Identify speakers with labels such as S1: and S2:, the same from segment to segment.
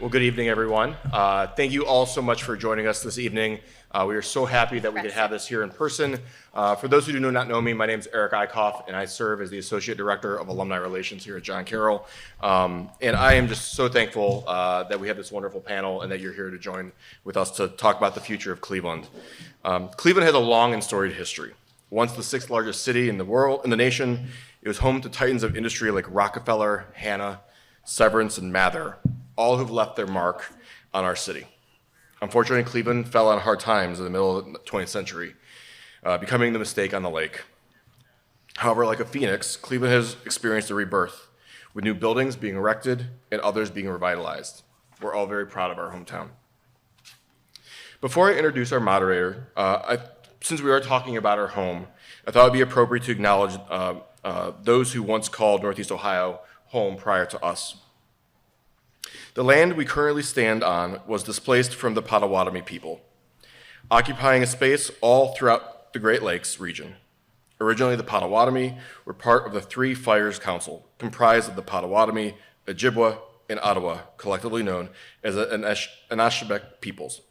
S1: Well, good evening, everyone. Thank you all so much for joining us this evening. We are so happy that we could have this here in person. For those who do not know me, my name is Eric Eichhoff, and I serve as the Associate Director of Alumni Relations here at John Carroll. And I am just so thankful that we have this wonderful panel and that you're here to join with us to talk about the future of Cleveland. Cleveland has a long and storied history. Once the sixth largest city in the nation, it was home to titans of industry like Rockefeller, Hanna, Severance, and Mather, all who've left their mark on our city. Unfortunately, Cleveland fell on hard times in the middle of the 20th century, becoming the mistake on the lake. However, like a phoenix, Cleveland has experienced a rebirth, with new buildings being erected and others being revitalized. We're all very proud of our hometown. Before I introduce our moderator, since we are talking about our home, I thought it would be appropriate to acknowledge those who once called Northeast Ohio home prior to us. The land we currently stand on was displaced from the Potawatomi people, occupying a space all throughout the Great Lakes region. Originally, the Potawatomi were part of the Three Fires Council, comprised of the Potawatomi, Ojibwa, and Ottawa, collectively known as the Anishinaabeg peoples.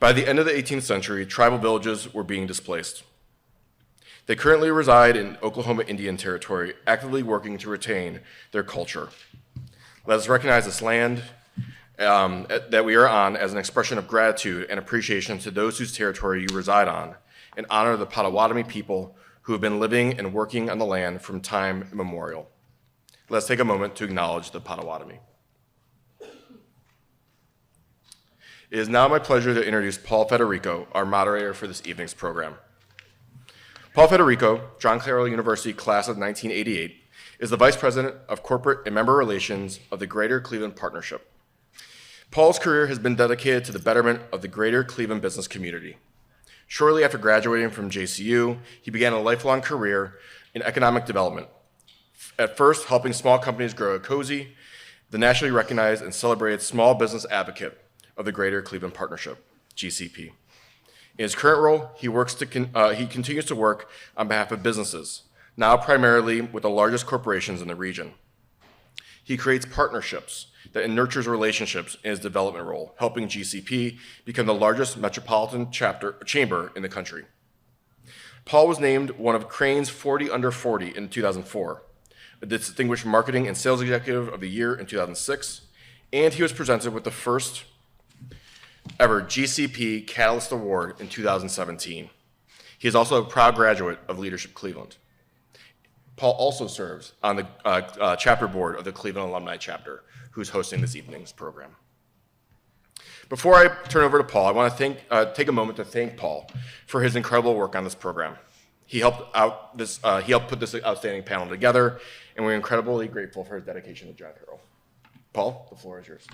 S1: By the end of the 18th century, tribal villages were being displaced. They currently reside in Oklahoma Indian Territory, actively working to retain their culture. Let us recognize this land that we are on as an expression of gratitude and appreciation to those whose territory you reside on, and honor the Potawatomi people who have been living and working on the land from time immemorial. Let's take a moment to acknowledge the Potawatomi. It is now my pleasure to introduce Paul Federico, our moderator for this evening's program. Paul Federico, John Carroll University class of 1988, is the Vice President of Corporate and Member Relations of the Greater Cleveland Partnership. Paul's career has been dedicated to the betterment of the greater Cleveland business community. Shortly after graduating from JCU, he began a lifelong career in economic development, at first helping small companies grow a cozy, the nationally recognized and celebrated small business advocate of the Greater Cleveland Partnership, GCP. In his current role, he continues to work on behalf of businesses, now primarily with the largest corporations in the region. He creates partnerships that nurtures relationships in his development role, helping GCP become the largest metropolitan chamber in the country. Paul was named one of Crane's 40 Under 40 in 2004, a Distinguished Marketing and Sales Executive of the Year in 2006, and he was presented with the first ever GCP Catalyst Award in 2017. He is also a proud graduate of Leadership Cleveland. Paul also serves on the chapter board of the Cleveland Alumni Chapter, who's hosting this evening's program. Before I turn over to Paul, I want to take a moment to thank Paul for his incredible work on this program. He helped put this outstanding panel together, and we're incredibly grateful for his dedication to John Carroll. Paul, the floor is yours.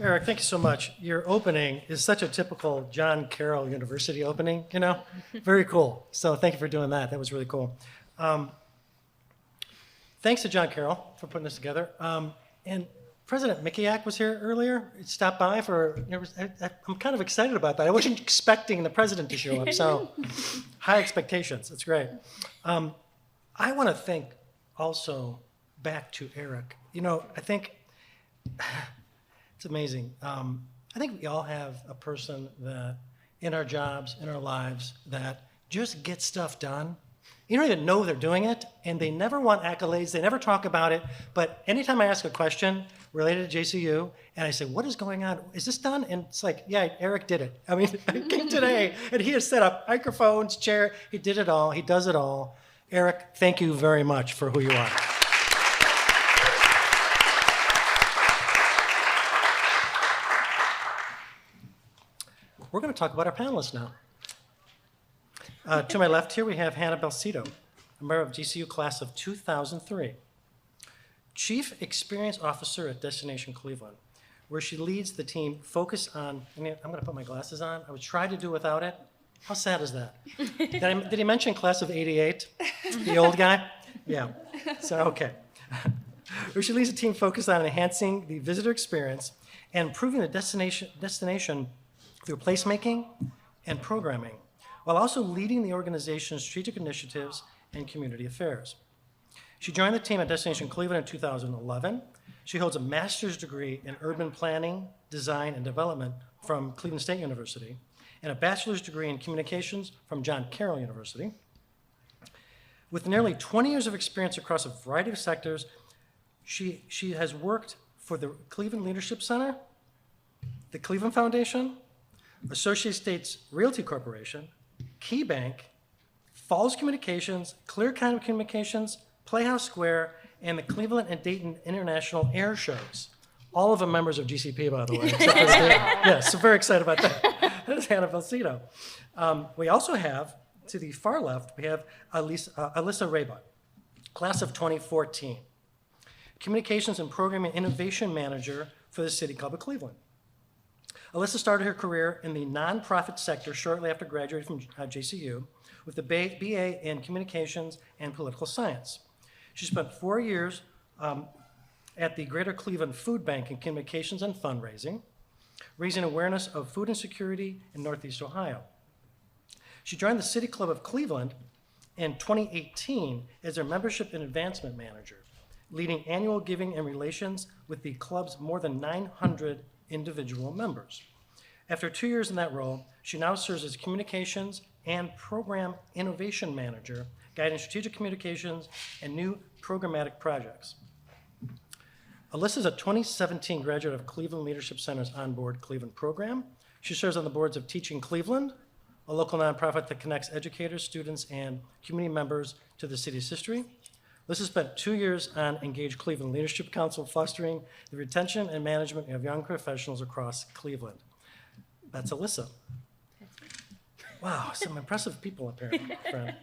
S2: Eric, thank you so much. Your opening is such a typical John Carroll University opening, you know? Very cool. So thank you for doing that. That was really cool. Thanks to John Carroll for putting this together. And President Mikiak was here earlier. He stopped by I'm kind of excited about that. I wasn't expecting the president to show up, so high expectations. That's great. I want to think also back to Eric. You know, I think it's amazing. I think we all have a person that in our jobs, in our lives, that just gets stuff done. You don't even know they're doing it, and they never want accolades. They never talk about it. But anytime I ask a question related to JCU, and I say, what is going on? Is this done? And it's like, yeah, Eric did it. I mean, I came today, and he has set up microphones, chair. He did it all. He does it all. Eric, thank you very much for who you are. We're going to talk about our panelists now. To my left here, we have Hannah Belsito, a member of GCU class of 2003. Chief Experience Officer at Destination Cleveland, where she leads the team focused on, I'm going to put my glasses on. I would try to do without it. How sad is that? Did he mention class of 88? The old guy? Yeah. So, okay. Where she leads a team focused on enhancing the visitor experience and improving the destination through placemaking and programming, while also leading the organization's strategic initiatives and community affairs. She joined the team at Destination Cleveland in 2011. She holds a master's degree in urban planning, design, and development from Cleveland State University, and a bachelor's degree in communications from Carroll University. With nearly 20 years of experience across a variety of sectors, she has worked for the Cleveland Leadership Center, the Cleveland Foundation, Associated States Realty Corporation, Key Bank, Falls Communications, Clear Communications, Playhouse Square, and the Cleveland and Dayton International Air Shows. All of them members of GCP, by the way. Yes, so very excited about that. That's Hannah Belsito. We also have, to the far left, we have Alyssa Raybuck, class of 2014, Communications and Programming Innovation Manager for the City Club of Cleveland. Alyssa started her career in the nonprofit sector shortly after graduating from JCU with a BA in Communications and Political Science. She spent 4 years at the Greater Cleveland Food Bank in Communications and Fundraising, raising awareness of food insecurity in Northeast Ohio. She joined the City Club of Cleveland in 2018 as their Membership and Advancement Manager, leading annual giving and relations with the club's more than 900 individual members. After 2 years in that role, she now serves as Communications and Program Innovation Manager, guiding strategic communications and new programmatic projects. Alyssa is a 2017 graduate of Cleveland Leadership Center's Onboard Cleveland program. She serves on the boards of Teaching Cleveland, a local nonprofit that connects educators, students, and community members to the city's history. Alyssa spent 2 years on Engage Cleveland Leadership Council, fostering the retention and management of young professionals across Cleveland. That's Alyssa. Wow, some impressive people up here, friend.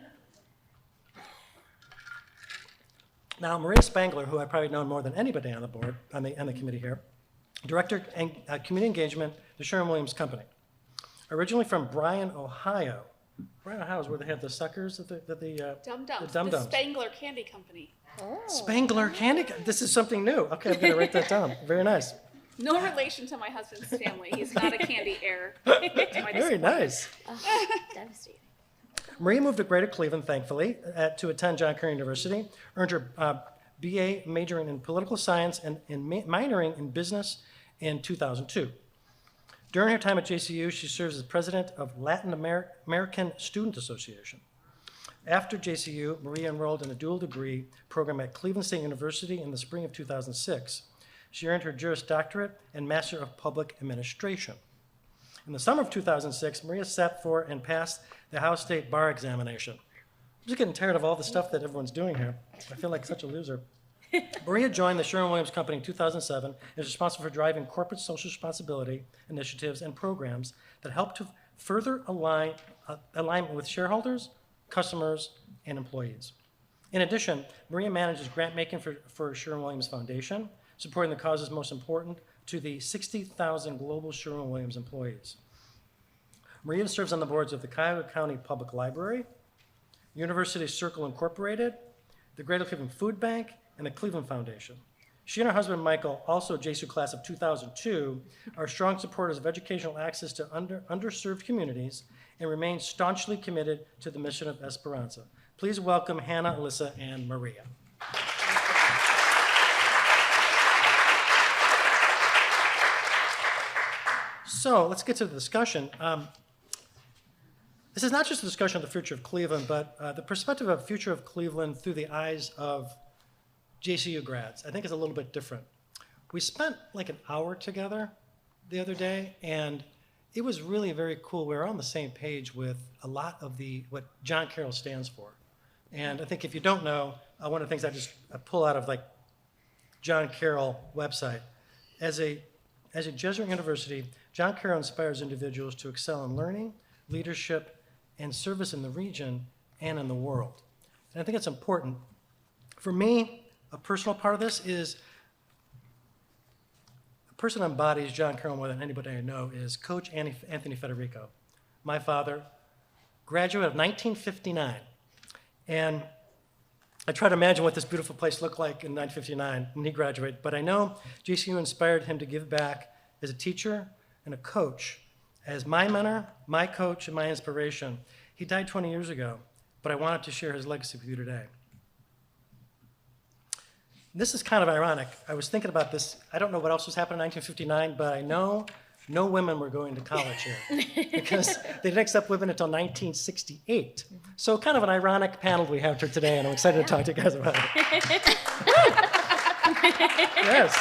S2: Now, Maria Spangler, who I've probably known more than anybody on the board, on the committee here, Director and Community Engagement, the Sherwin Company. Originally from Bryan, Ohio. Bryan, Ohio is where they have the suckers, the
S3: Dum-Dums.
S2: Dum-Dums.
S3: The Spangler Candy Company.
S4: Oh.
S2: Spangler Candy. This is something new. Okay, I'm going to write that down. Very nice.
S3: No relation to my husband's family. He's not a candy heir. To my
S2: Very
S3: disappointment.
S2: nice.
S4: Oh, devastating.
S2: Maria moved to Greater Cleveland, thankfully, to attend Carroll University, earned her BA majoring in political science and minoring in business in 2002. During her time at JCU, she serves as president of Latin American Student Association. After JCU, Maria enrolled in a dual degree program at Cleveland State University in the spring of 2006. She earned her Juris Doctorate and Master of Public Administration. In the summer of 2006, Maria sat for and passed the Ohio State Bar Examination. I'm just getting tired of all the stuff that everyone's doing here. I feel like such a loser. Maria joined the Sherwin Company in 2007 and is responsible for driving corporate social responsibility initiatives and programs that help to further alignment with shareholders, customers, and employees. In addition, Maria manages grant making for Sherwin-Williams Foundation, supporting the causes most important to the 60,000 global Sherwin-Williams employees. Maria serves on the boards of the Cuyahoga County Public Library, University Circle Incorporated, the Greater Cleveland Food Bank, and the Cleveland Foundation. She and her husband, Michael, also JCU class of 2002, are strong supporters of educational access to underserved communities and remain staunchly committed to the mission of Esperanza. Please welcome Hannah, Alyssa, and Maria. So let's get to the discussion. This is not just a discussion of the future of Cleveland, but the perspective of future of Cleveland through the eyes of JCU grads, I think is a little bit different. We spent like an hour together the other day, and it was really very cool. We were on the same page with a lot of what Carroll stands for. And I think if you don't know, one of the things I pull out of like Carroll website, as a Jesuit university, Carroll inspires individuals to excel in learning, leadership, and service in the region and in the world. And I think it's important. For me, a personal part of this is a person who embodies Carroll more than anybody I know is Coach Anthony Federico, my father, graduate of 1959. And I try to imagine what this beautiful place looked like in 1959 when he graduated, but I know JCU inspired him to give back as a teacher and a coach. As my mentor, my coach, and my inspiration, He died 20 years ago, but I wanted to share his legacy with you today. This is kind of ironic. I was thinking about this. I don't know what else was happening in 1959, but I know no women were going to college here because they didn't accept women until 1968. So kind of an ironic panel we have here today, and I'm excited to talk to you guys about it. Yes.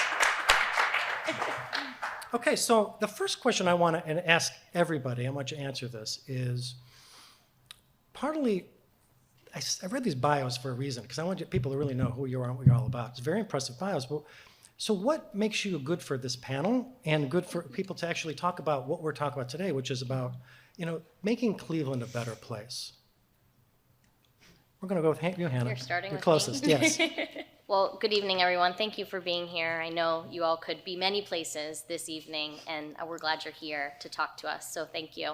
S2: Okay, so the first question I want to ask everybody, I want you to answer this, is partly, I read these bios for a reason, because I want people to really know who you are and what you're all about. It's very impressive bios. But, so what makes you good for this panel and good for people to actually talk about what we're talking about today, which is about, making Cleveland a better place? We're going to go with you, Hannah.
S4: You're starting
S2: You're
S4: with
S2: closest,
S4: me?
S2: yes.
S4: Well, good evening, everyone. Thank you for being here. I know you all could be many places this evening, and we're glad you're here to talk to us, so thank you.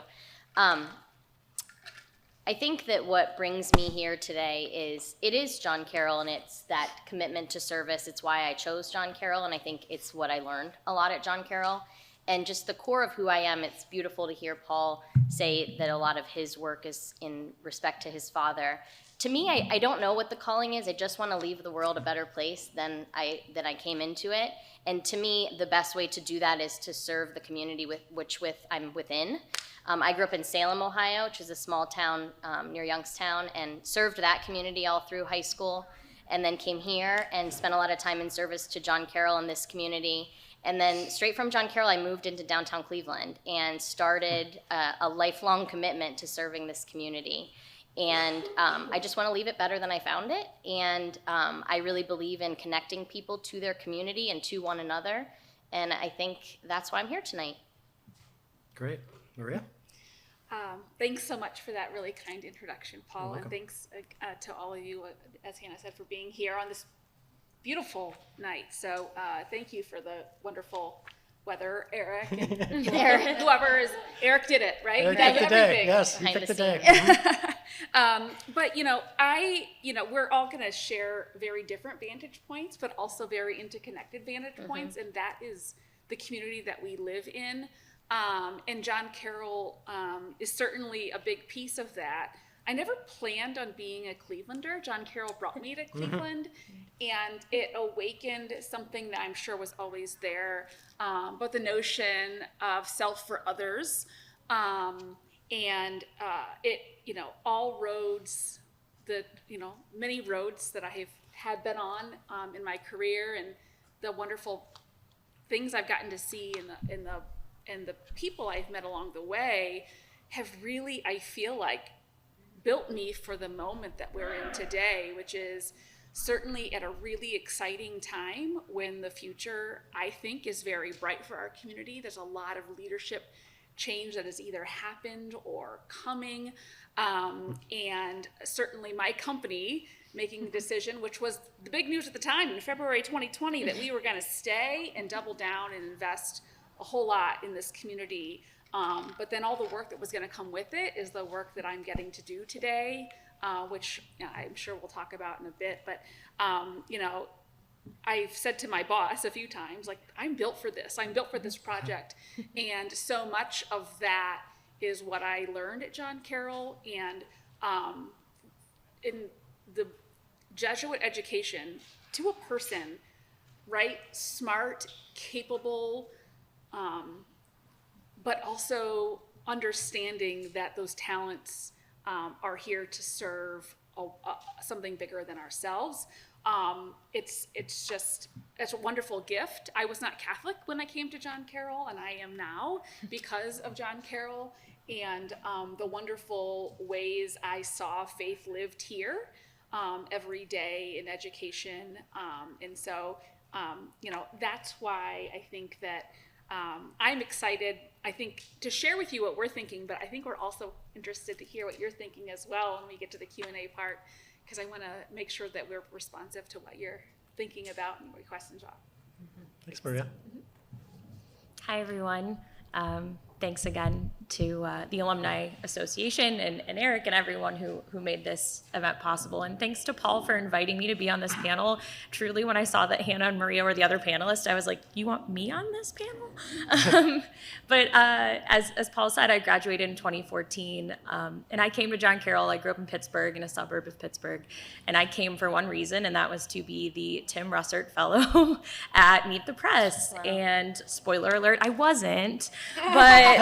S4: I think that what brings me here today is John Carroll, and it's that commitment to service. It's why I chose John Carroll, and I think it's what I learned a lot at John Carroll. And just the core of who I am, it's beautiful to hear Paul say that a lot of his work is in respect to his father. To me, I don't know what the calling is. I just want to leave the world a better place than I came into it. And to me, the best way to do that is to serve the community I'm within. I grew up in Salem, Ohio, which is a small town near Youngstown, and served that community all through high school, and then came here and spent a lot of time in service to John Carroll in this community. And then straight from John Carroll, I moved into downtown Cleveland and started a lifelong commitment to serving this community. And I just want to leave it better than I found it. And I really believe in connecting people to their community and to one another. And I think that's why I'm here tonight.
S2: Great. Maria?
S3: Thanks so much for that really kind introduction, Paul.
S2: You're welcome.
S3: And thanks to all of you, as Hannah said, for being here on this beautiful night. So thank you for the wonderful weather, Eric. And Eric did it, right?
S2: Eric
S3: He does
S2: picked the
S3: everything.
S2: day. Yes, he
S4: Behind
S2: picked the
S4: the
S2: day.
S3: But we're all going to share very different vantage points, but also very interconnected vantage points, and that is the community that we live in. And John Carroll is certainly a big piece of that. I never planned on being a Clevelander. John Carroll brought me to Cleveland, and it awakened something that I'm sure was always there, but the notion of self for others. All roads, many roads that I have been on in my career, and the wonderful things I've gotten to see and the people I've met along the way have really, I feel like, built me for the moment that we're in today, which is certainly at a really exciting time when the future, I think, is very bright for our community. There's a lot of leadership change that has either happened or coming. And certainly my company making the decision, which was the big news at the time in February 2020, that we were going to stay and double down and invest a whole lot in this community. But then all the work that was going to come with it is the work that I'm getting to do today, which I'm sure we'll talk about in a bit. But, I've said to my boss a few times, like, I'm built for this. I'm built for this project. And so much of that is what I learned at John Carroll. And in the Jesuit education, to a person, right, smart, capable, but also understanding that those talents are here to serve something bigger than ourselves. It's a wonderful gift. I was not Catholic when I came to John Carroll, and I am now because of John Carroll and the wonderful ways I saw faith lived here every day in education. And so, that's why I think that I'm excited, I think, to share with you what we're thinking, but I think we're also interested to hear what you're thinking as well when we get to the Q&A part, because I want to make sure that we're responsive to what you're thinking about and what your questions are.
S2: Thanks, Maria.
S5: Hi, everyone. thanks again to the Alumni Association and Eric and everyone who made this event possible. And thanks to Paul for inviting me to be on this panel. Truly, when I saw that Hannah and Maria were the other panelists, I was like, you want me on this panel? But as Paul said, I graduated in 2014, and I came to John Carroll. I grew up in Pittsburgh, in a suburb of Pittsburgh, and I came for one reason, and that was to be the Tim Russert Fellow at Meet the Press.
S4: Wow.
S5: And spoiler alert, I wasn't, but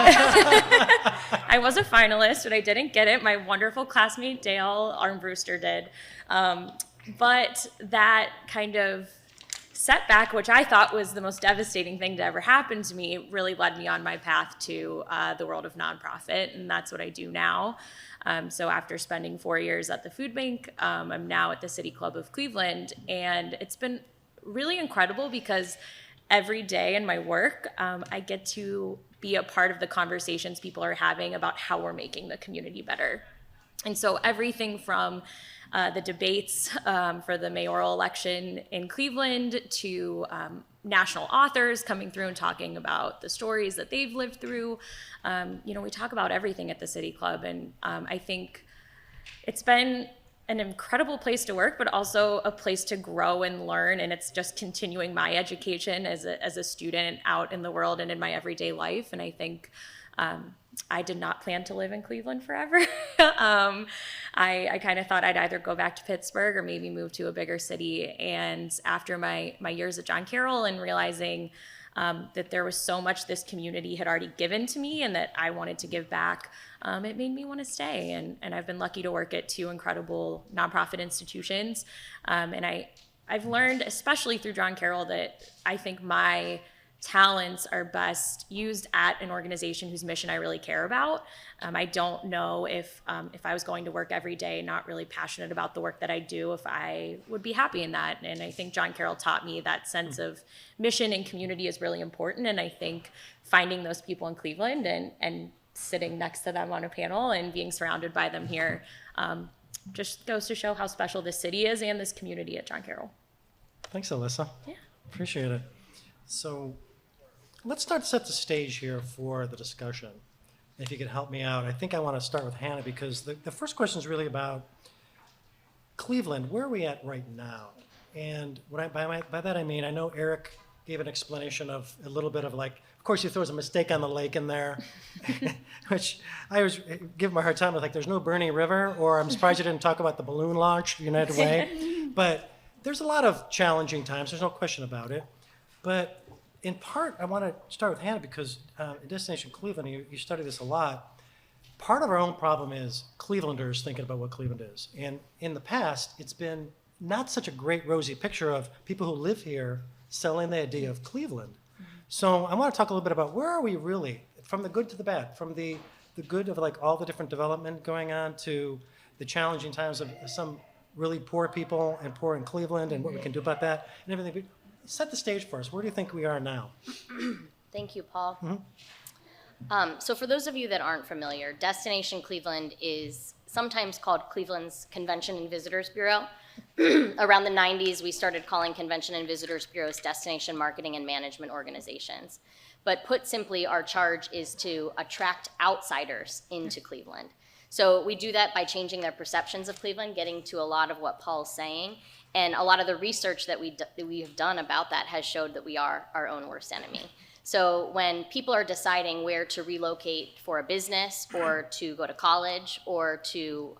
S5: I was a finalist, but I didn't get it. My wonderful classmate Dale Armbruster did. But that kind of setback, which I thought was the most devastating thing to ever happen to me, really led me on my path to the world of nonprofit, and that's what I do now. So after spending 4 years at the food bank, I'm now at the City Club of Cleveland, and it's been really incredible because every day in my work, I get to be a part of the conversations people are having about how we're making the community better. And so everything from the debates for the mayoral election in Cleveland to national authors coming through and talking about the stories that they've lived through. We talk about everything at the City Club, and I think it's been an incredible place to work, but also a place to grow and learn. And it's just continuing my education as a student out in the world and in my everyday life. And I think I did not plan to live in Cleveland forever. I kind of thought I'd either go back to Pittsburgh or maybe move to a bigger city. And after my years at John Carroll and realizing that there was so much this community had already given to me and that I wanted to give back, it made me want to stay. And I've been lucky to work at two incredible nonprofit institutions. And I've learned, especially through John Carroll, that I think my talents are best used at an organization whose mission I really care about. I don't know if I was going to work every day not really passionate about the work that I do, if I would be happy in that. And I think John Carroll taught me that sense of mission and community is really important. And I think finding those people in Cleveland and sitting next to them on a panel and being surrounded by them here just goes to show how special this city is and this community at John Carroll.
S2: Thanks, Alyssa.
S5: Yeah.
S2: Appreciate it. So let's start to set the stage here for the discussion. If you could help me out, I think I want to start with Hannah because the first question is really about Cleveland. Where are we at right now? And by that I mean, I know Eric gave an explanation of a little bit of like, of course he throws a mistake on the lake in there, which I always give him a hard time with, like, there's no Bernie River, or I'm surprised you didn't talk about the balloon launch, United Way. But there's a lot of challenging times, there's no question about it. But in part, I want to start with Hannah because in Destination Cleveland, you study this a lot. Part of our own problem is Clevelanders thinking about what Cleveland is. And in the past, it's been not such a great rosy picture of people who live here selling the idea of Cleveland. So I want to talk a little bit about where are we really, from the good to the bad, from the good of like all the different development going on to the challenging times of some really poor people and poor in Cleveland and what we can do about that and everything. Set the stage for us. Where do you think we are now?
S4: Thank you, Paul. So for those of you that aren't familiar, Destination Cleveland is sometimes called Cleveland's Convention and Visitors Bureau. Around the 90s, we started calling Convention and Visitors Bureaus destination marketing and management organizations. But put simply, our charge is to attract outsiders into Cleveland. So we do that by changing their perceptions of Cleveland, getting to a lot of what Paul's saying. And a lot of the research that we have done about that has showed that we are our own worst enemy. So when people are deciding where to relocate for a business or to go to college or to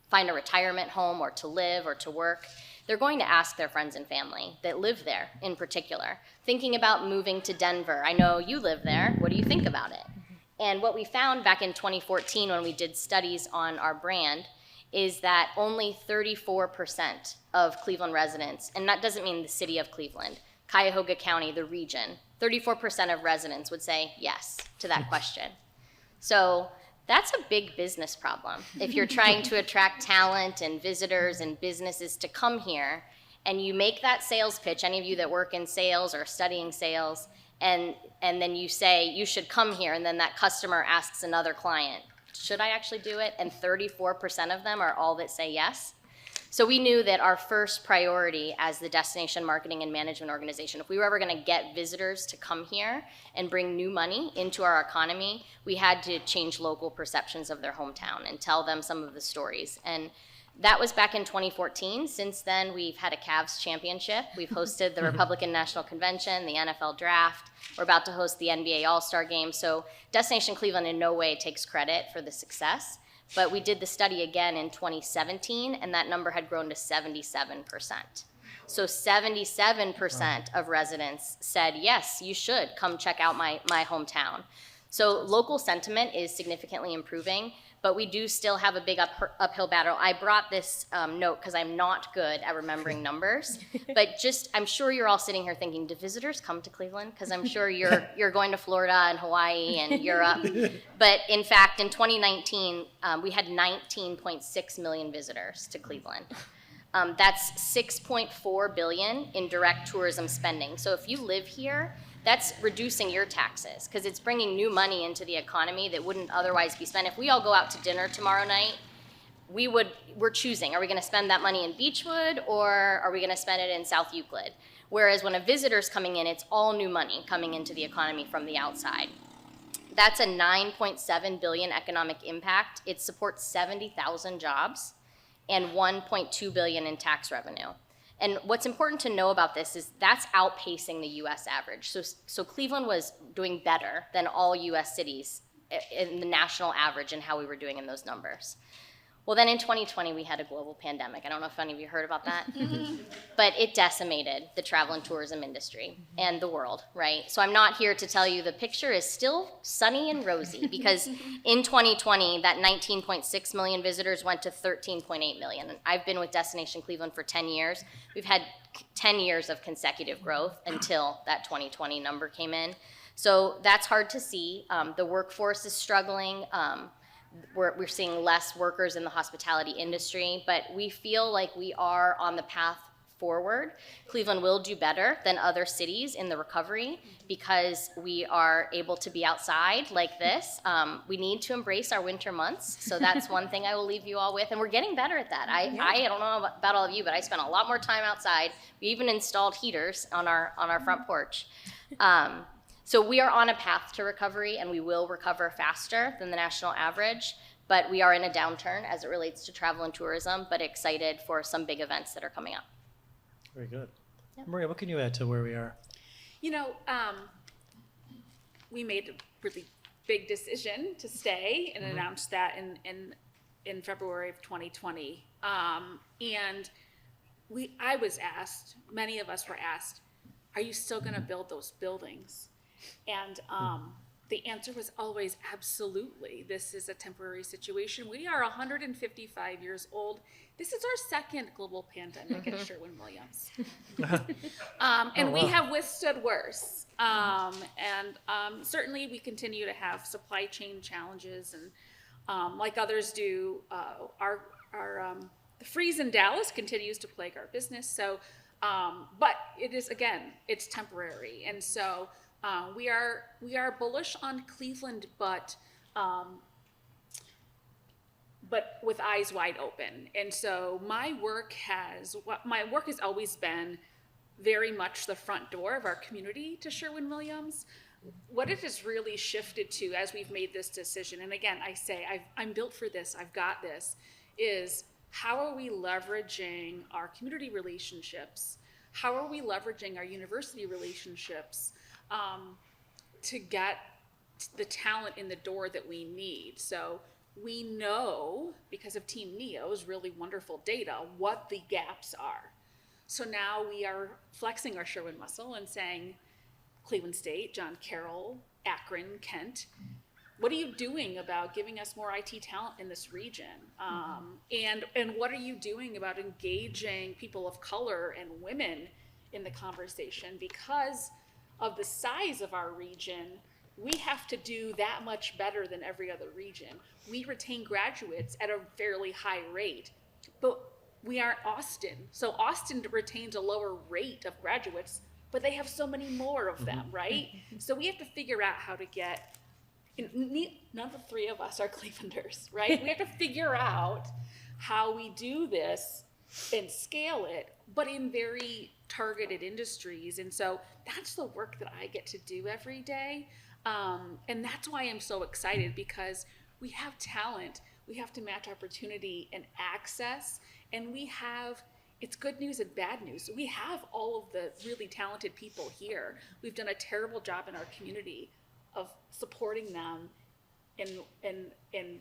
S4: find a retirement home or to live or to work, they're going to ask their friends and family that live there in particular. Thinking about moving to Denver, I know you live there, what do you think about it? And what we found back in 2014 when we did studies on our brand is that only 34% of Cleveland residents, and that doesn't mean the city of Cleveland, Cuyahoga County, the region, 34% of residents would say yes to that question. So that's a big business problem. If you're trying to attract talent and visitors and businesses to come here, and you make that sales pitch, any of you that work in sales or studying sales, and then you say, you should come here, and then that customer asks another client, should I actually do it? And 34% of them are all that say yes. So we knew that our first priority as the destination marketing and management organization, if we were ever going to get visitors to come here and bring new money into our economy, we had to change local perceptions of their hometown and tell them some of the stories. And that was back in 2014. Since then, we've had a Cavs championship. We've hosted the Republican National Convention, the NFL Draft. We're about to host the NBA All-Star Game. So Destination Cleveland in no way takes credit for the success. But we did the study again in 2017, and that number had grown to 77%. So 77% of residents said, yes, you should come check out my hometown. So local sentiment is significantly improving, but we do still have a big uphill battle. I brought this note because I'm not good at remembering numbers, but just, I'm sure you're all sitting here thinking, do visitors come to Cleveland? Because I'm sure you're going to Florida and Hawaii and Europe. But in fact, in 2019, we had 19.6 million visitors to Cleveland. That's $6.4 billion in direct tourism spending. So if you live here, that's reducing your taxes because it's bringing new money into the economy that wouldn't otherwise be spent. If we all go out to dinner tomorrow night, we're choosing, are we going to spend that money in Beechwood or are we going to spend it in South Euclid? Whereas when a visitor's coming in, it's all new money coming into the economy from the outside. That's a $9.7 billion economic impact. It supports 70,000 jobs and $1.2 billion in tax revenue. And what's important to know about this is that's outpacing the US average. So Cleveland was doing better than all US cities in the national average and how we were doing in those numbers. Well, then in 2020, we had a global pandemic. I don't know if any of you heard about that, but it decimated the travel and tourism industry and the world, right? So I'm not here to tell you the picture is still sunny and rosy because in 2020, that 19.6 million visitors went to 13.8 million. I've been with Destination Cleveland for 10 years. We've had 10 years of consecutive growth until that 2020 number came in. So that's hard to see. The workforce is struggling. We're seeing less workers in the hospitality industry, but we feel like we are on the path forward. Cleveland will do better than other cities in the recovery because we are able to be outside like this. We need to embrace our winter months, so that's one thing I will leave you all with, and we're getting better at that. I don't know about all of you, but I spent a lot more time outside. We even installed heaters on our front porch. So we are on a path to recovery, and we will recover faster than the national average, but we are in a downturn as it relates to travel and tourism, but excited for some big events that are coming up.
S2: Very good. Yeah. Maria, what can you add to where we are?
S3: You know, we made a really big decision to stay and announced that in February of 2020. And I was asked, many of us were asked, are you still going to build those buildings? And the answer was always absolutely. This is a temporary situation. We are 155 years old. This is our second global pandemic at Sherwin-Williams. And we have withstood worse. Certainly we continue to have supply chain challenges, and like others do, the freeze in Dallas continues to plague our business. So, but it is, again, it's temporary. And so we are bullish on Cleveland, but with eyes wide open. And so my work has always been very much the front door of our community to Sherwin-Williams. What it has really shifted to as we've made this decision, and again, I say I'm built for this, I've got this, is how are we leveraging our community relationships? How are we leveraging our university relationships to get the talent in the door that we need? So we know, because of Team NEO's really wonderful data, what the gaps are. So now we are flexing our Sherwin muscle and saying, Cleveland State, John Carroll, Akron, Kent, what are you doing about giving us more IT talent in this region? And what are you doing about engaging people of color and women in the conversation? Because of the size of our region, we have to do that much better than every other region. We retain graduates at a fairly high rate, but we aren't Austin. So Austin retains a lower rate of graduates, but they have so many more of them, right? So we have to figure out how to get, none of the three of us are Clevelanders, right? We have to figure out how we do this and scale it, but in very targeted industries. And so that's the work that I get to do every day. And that's why I'm so excited, because we have talent, we have to match opportunity and access, and it's good news and bad news. We have all of the really talented people here. We've done a terrible job in our community of supporting them and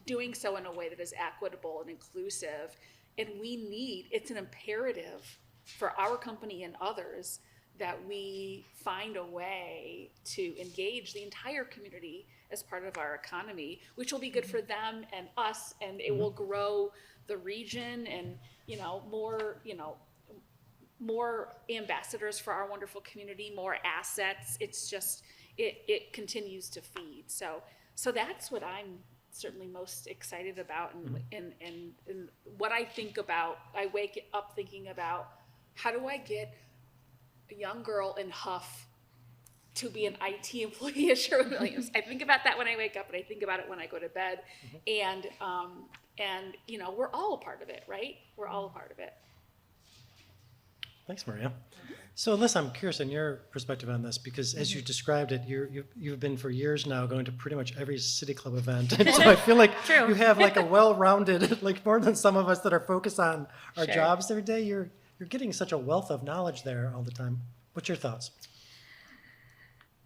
S3: doing so in a way that is equitable and inclusive. And it's an imperative for our company and others that we find a way to engage the entire community as part of our economy, which will be good for them and us, and it will grow the region, and more ambassadors for our wonderful community, more assets. It's just it continues to feed. So that's what I'm certainly most excited about, and what I think about. I wake up thinking about, how do I get a young girl in Huff to be an IT employee at Sherwin-Williams? I think about that when I wake up, and I think about it when I go to bed. And we're all a part of it, right? We're all a part of it.
S2: Thanks, Maria. So, Alyssa, I'm curious in your perspective on this, because as you described it, you've been for years now going to pretty much every City Club event. And so I feel like you have like a well-rounded, like more than some of us that are focused on our jobs every day. You're getting such a wealth of knowledge there all the time. What's your thoughts?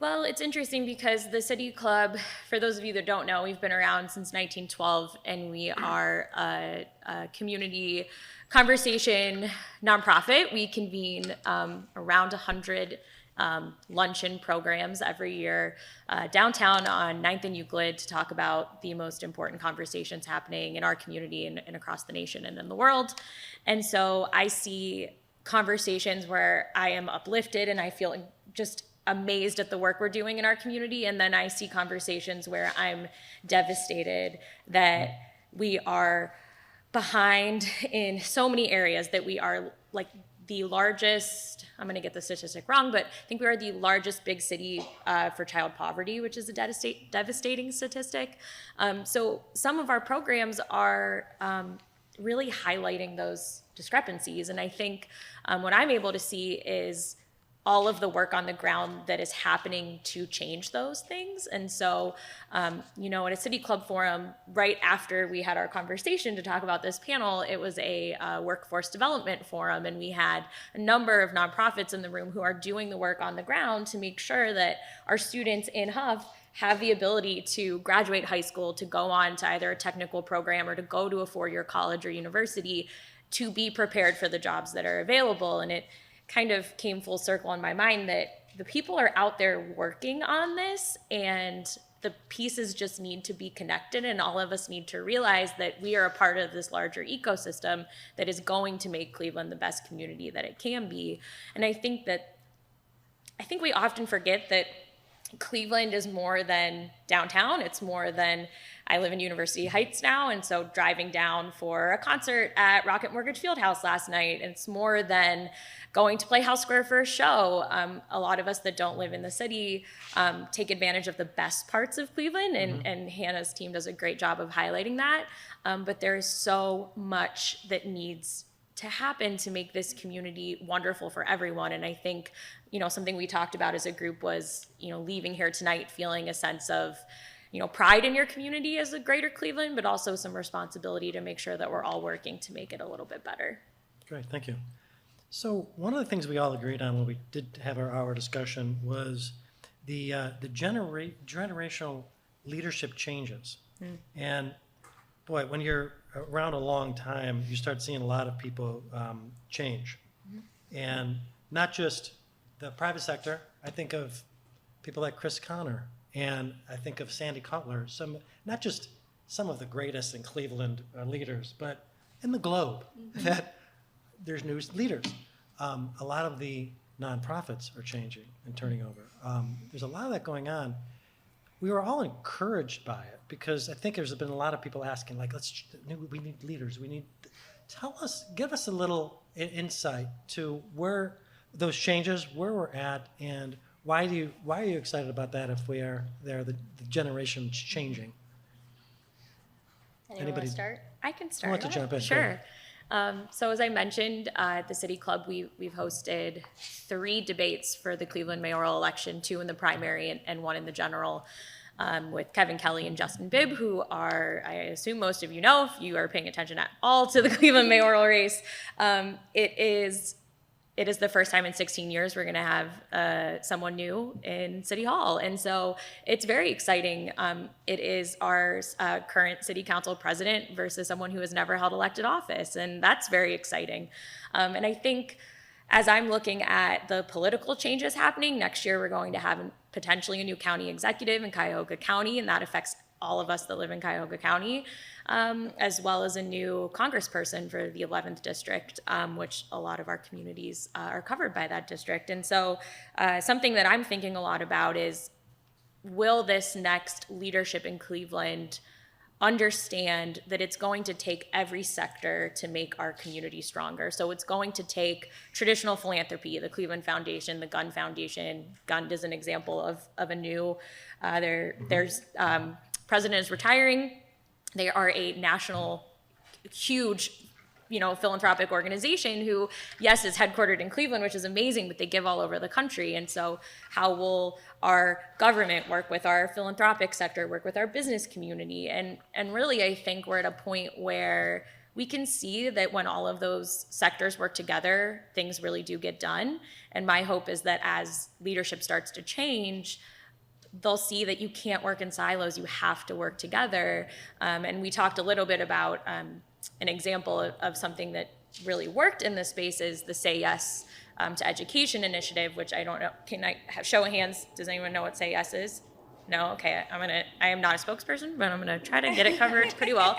S5: Well, it's interesting because the City Club, for those of you that don't know, we've been around since 1912, and we are a community conversation nonprofit. We convene around 100 luncheon programs every year downtown on 9th and Euclid to talk about the most important conversations happening in our community and across the nation and in the world. And so I see conversations where I am uplifted and I feel just amazed at the work we're doing in our community. And then I see conversations where I'm devastated that we are behind in so many areas, that we are like the largest, I'm going to get the statistic wrong, but I think we are the largest big city for child poverty, which is a devastating statistic. So some of our programs are really highlighting those discrepancies. And I think what I'm able to see is all of the work on the ground that is happening to change those things. And so, at a City Club forum, right after we had our conversation to talk about this panel, it was a workforce development forum, and we had a number of nonprofits in the room who are doing the work on the ground to make sure that our students in Huff have the ability to graduate high school, to go on to either a technical program or to go to a four-year college or university to be prepared for the jobs that are available. And it kind of came full circle in my mind that the people are out there working on this, and the pieces just need to be connected, and all of us need to realize that we are a part of this larger ecosystem that is going to make Cleveland the best community that it can be. And I think we often forget that Cleveland is more than downtown. It's more than, I live in University Heights now, and so driving down for a concert at Rocket Mortgage Fieldhouse last night, it's more than going to Playhouse Square for a show. A lot of us that don't live in the city take advantage of the best parts of Cleveland, and Hannah's team does a great job of highlighting that. But there's so much that needs to happen to make this community wonderful for everyone. And I think, something we talked about as a group was, leaving here tonight feeling a sense of, pride in your community as a greater Cleveland, but also some responsibility to make sure that we're all working to make it a little bit better.
S2: Great, thank you. So one of the things we all agreed on when we did have our hour discussion was the generational leadership changes. And boy, when you're around a long time, you start seeing a lot of people change. And not just the private sector. I think of people like Chris Connor, and I think of Sandy Cutler, not just some of the greatest in Cleveland leaders, but in the globe, that there's new leaders. A lot of the nonprofits are changing and turning over. There's a lot of that going on. We were all encouraged by it, because I think there's been a lot of people asking, like, we need leaders. Give us a little insight to where those changes, where we're at, and why are you excited about that if we are there, the generation's changing?
S4: Anyone want to start?
S5: I can start.
S2: Who wants to jump in?
S5: Sure. So as I mentioned, at the City Club, we've hosted 3 debates for the Cleveland mayoral election, 2 in the primary and 1 in the general, with Kevin Kelly and Justin Bibb, who are, I assume most of you know, if you are paying attention at all to the Cleveland mayoral race. It is the first time in 16 years we're going to have someone new in City Hall. And so it's very exciting. It is our current City Council president versus someone who has never held elected office. And that's very exciting. And I think as I'm looking at the political changes happening, next year we're going to have potentially a new county executive in Cuyahoga County, and that affects all of us that live in Cuyahoga County, as well as a new congressperson for the 11th district, which a lot of our communities are covered by that district. And so something that I'm thinking a lot about is, will this next leadership in Cleveland understand that it's going to take every sector to make our community stronger? So it's going to take traditional philanthropy, the Cleveland Foundation, the Gun Foundation. Gun is an example of a new, there's president is retiring. They are a national, huge, philanthropic organization who, yes, is headquartered in Cleveland, which is amazing, but they give all over the country. And so how will our government work with our philanthropic sector, work with our business community? And really, I think we're at a point where we can see that when all of those sectors work together, things really do get done. And my hope is that as leadership starts to change, they'll see that you can't work in silos, you have to work together. And we talked a little bit about an example of something that really worked in this space is the Say Yes to Education initiative, which I don't know, can I have show of hands? Does anyone know what Say Yes is? No? Okay, I am not a spokesperson, but I'm gonna try to get it covered pretty well.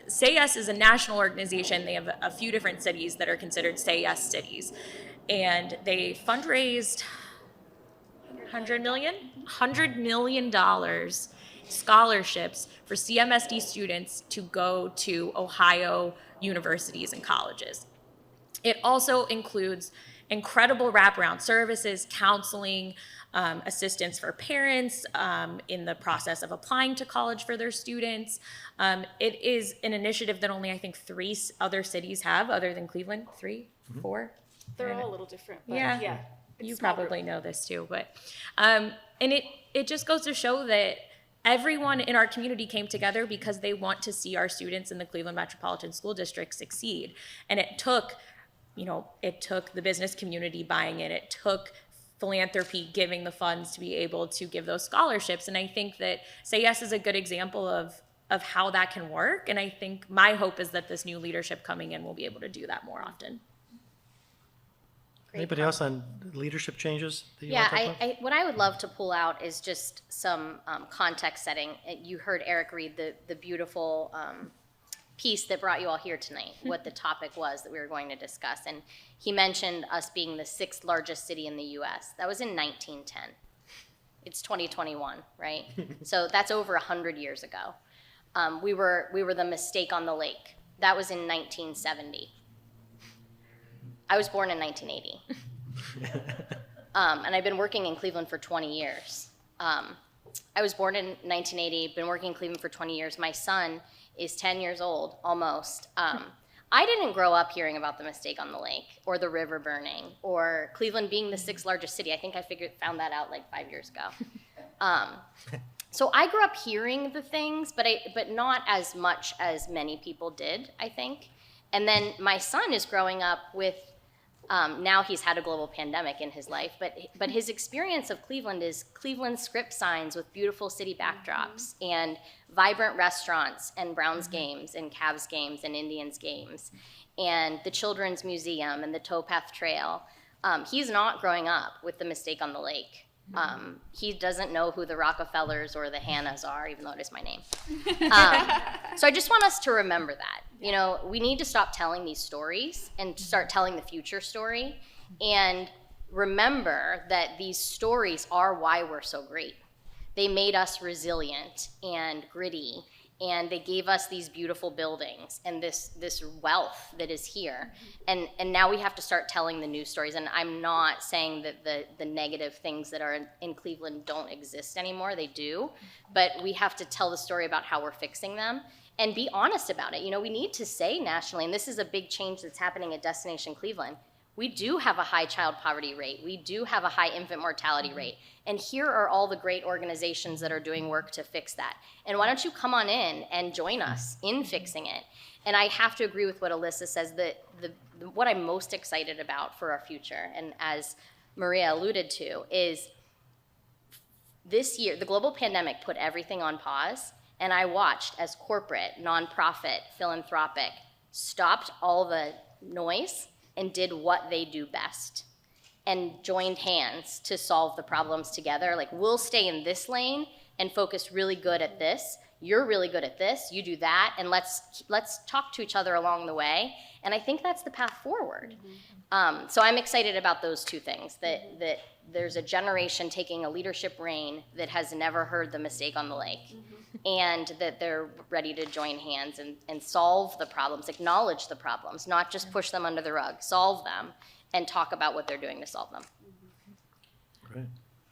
S5: Say Yes is a national organization. They have a few different cities that are considered Say Yes cities. And they fundraised $100 million scholarships for CMSD students to go to Ohio universities and colleges. It also includes incredible wraparound services, counseling, assistance for parents in the process of applying to college for their students. It is an initiative that only, I think, 3 other cities have, other than Cleveland. 3, 4?
S3: They're all a little different, but
S5: Yeah.
S3: it's
S5: You
S3: small
S5: probably
S3: group.
S5: know this too, but and it just goes to show that everyone in our community came together because they want to see our students in the Cleveland Metropolitan School District succeed. And it took the business community buying it. It took philanthropy giving the funds to be able to give those scholarships. And I think that Say Yes is a good example of how that can work. And I think my hope is that this new leadership coming in will be able to do that more often.
S2: Anybody else on leadership changes that you
S4: Yeah,
S2: want to talk about?
S4: what I would love to pull out is just some context setting. You heard Eric read the beautiful piece that brought you all here tonight, what the topic was that we were going to discuss. And he mentioned us being the 6th largest city in the U.S. That was in 1910. It's 2021, right? So that's over 100 years ago. We were the mistake on the lake. That was in 1970. I was born in 1980. And I've been working in Cleveland for 20 years. I was born in 1980, been working in Cleveland for 20 years. My son is 10 years old, almost. I didn't grow up hearing about the mistake on the lake or the river burning or Cleveland being the 6th largest city. I think I found that out like 5 years ago. So I grew up hearing the things, but not as much as many people did, I think. And then my son is growing up with, now he's had a global pandemic in his life, but his experience of Cleveland is Cleveland script signs with beautiful city backdrops and vibrant restaurants and Browns games and Cavs games and Indians games and the Children's Museum and the Towpath Trail. He's not growing up with the mistake on the lake. He doesn't know who the Rockefellers or the Hannahs are, even though it is my name. So I just want us to remember that. You know, we need to stop telling these stories and start telling the future story and remember that these stories are why we're so great. They made us resilient and gritty, and they gave us these beautiful buildings and this wealth that is here. And now we have to start telling the news stories. And I'm not saying that the negative things that are in Cleveland don't exist anymore. They do. But we have to tell the story about how we're fixing them. and be honest about it. You know, we need to say nationally, and this is a big change that's happening at Destination Cleveland. We do have a high child poverty rate. We do have a high infant mortality rate. And here are all the great organizations that are doing work to fix that. And why don't you come on in and join us in fixing it? And I have to agree with what Alyssa says, that what I'm most excited about for our future, and as Maria alluded to, is this year, the global pandemic put everything on pause, and I watched as corporate, nonprofit, philanthropic stopped all the noise and did what they do best and joined hands to solve the problems together. Like, we'll stay in this lane and focus really good at this. You're really good at this, you do that, and let's talk to each other along the way. And I think that's the path forward. So I'm excited about those two things, that there's a generation taking a leadership reign that has never heard the mistake on the lake, and that they're ready to join hands and solve the problems, acknowledge the problems, not just push them under the rug, solve them, and talk about what they're doing to solve them.
S2: Great.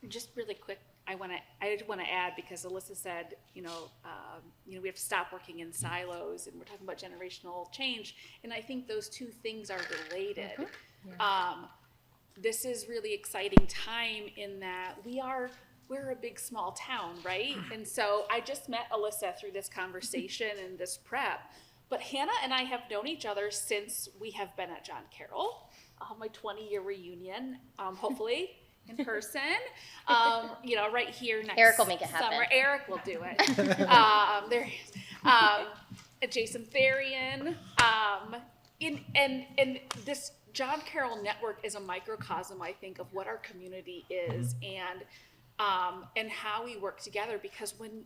S3: Just really quick, I did want to add, because Alyssa said, we have to stop working in silos, and we're talking about generational change, and I think those two things are related. This is really exciting time in that we're a big small town, right? And so I just met Alyssa through this conversation and this prep, but Hannah and I have known each other since we have been at John Carroll, my 20-year reunion, hopefully in person, right here next
S4: Eric will make it happen.
S3: summer. Eric will do it. There he is. Jason Therian. And this John Carroll network is a microcosm, I think, of what our community is, and how we work together, because when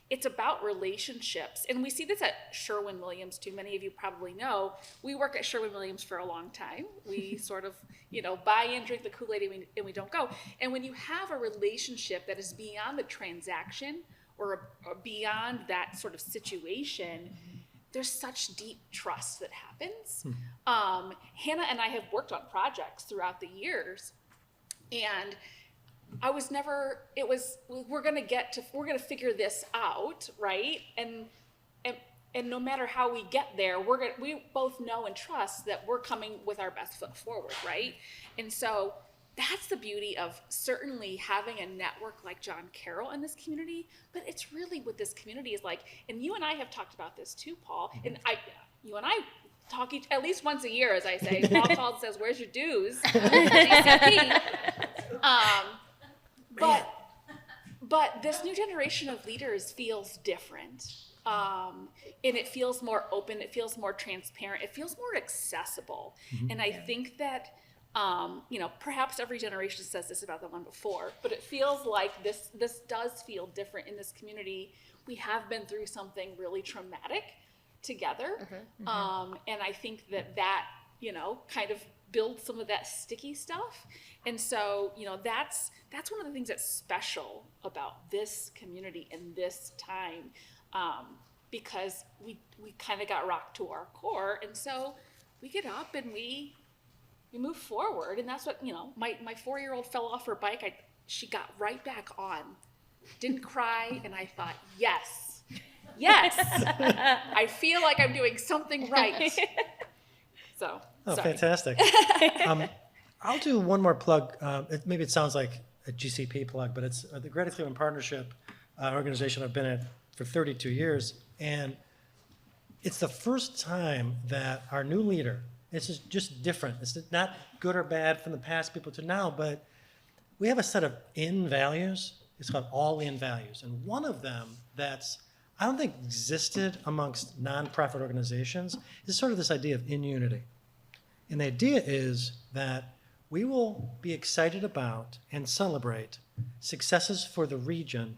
S3: it's about relationships, and we see this at Sherwin-Williams too. Many of you probably know, we work at Sherwin-Williams for a long time. We sort of, buy in, drink the Kool-Aid, and we don't go. And when you have a relationship that is beyond the transaction or beyond that sort of situation, there's such deep trust that happens. Hannah and I have worked on projects throughout the years, and I was never, we're going to figure this out, right? And no matter how we get there, we both know and trust that we're coming with our best foot forward, right? And so that's the beauty of certainly having a network like John Carroll in this community, but it's really what this community is like. And you and I have talked about this too, Paul, and you and I talk at least once a year, as I say. Paul calls and says, "Where's your dues?" JCP. But this new generation of leaders feels different, and it feels more open, it feels more transparent, it feels more accessible. And I think that, perhaps every generation says this about the one before, but it feels like this does feel different in this community. We have been through something really traumatic together, and I think that kind of build some of that sticky stuff. And so, that's one of the things that's special about this community and this time, because we kind of got rocked to our core. And so we get up and we move forward. And that's what, my 4-year-old fell off her bike. She got right back on, didn't cry. And I thought, yes, I feel like I'm doing something right. So, sorry.
S2: Fantastic. I'll do one more plug. Maybe it sounds like a GCP plug, but it's the Greater Cleveland Partnership organization I've been at for 32 years. And it's the first time that our new leader, it's just different. It's not good or bad from the past people to now, but we have a set of in values. It's called all in values. And one of them I don't think existed amongst nonprofit organizations is sort of this idea of in unity. And the idea is that we will be excited about and celebrate successes for the region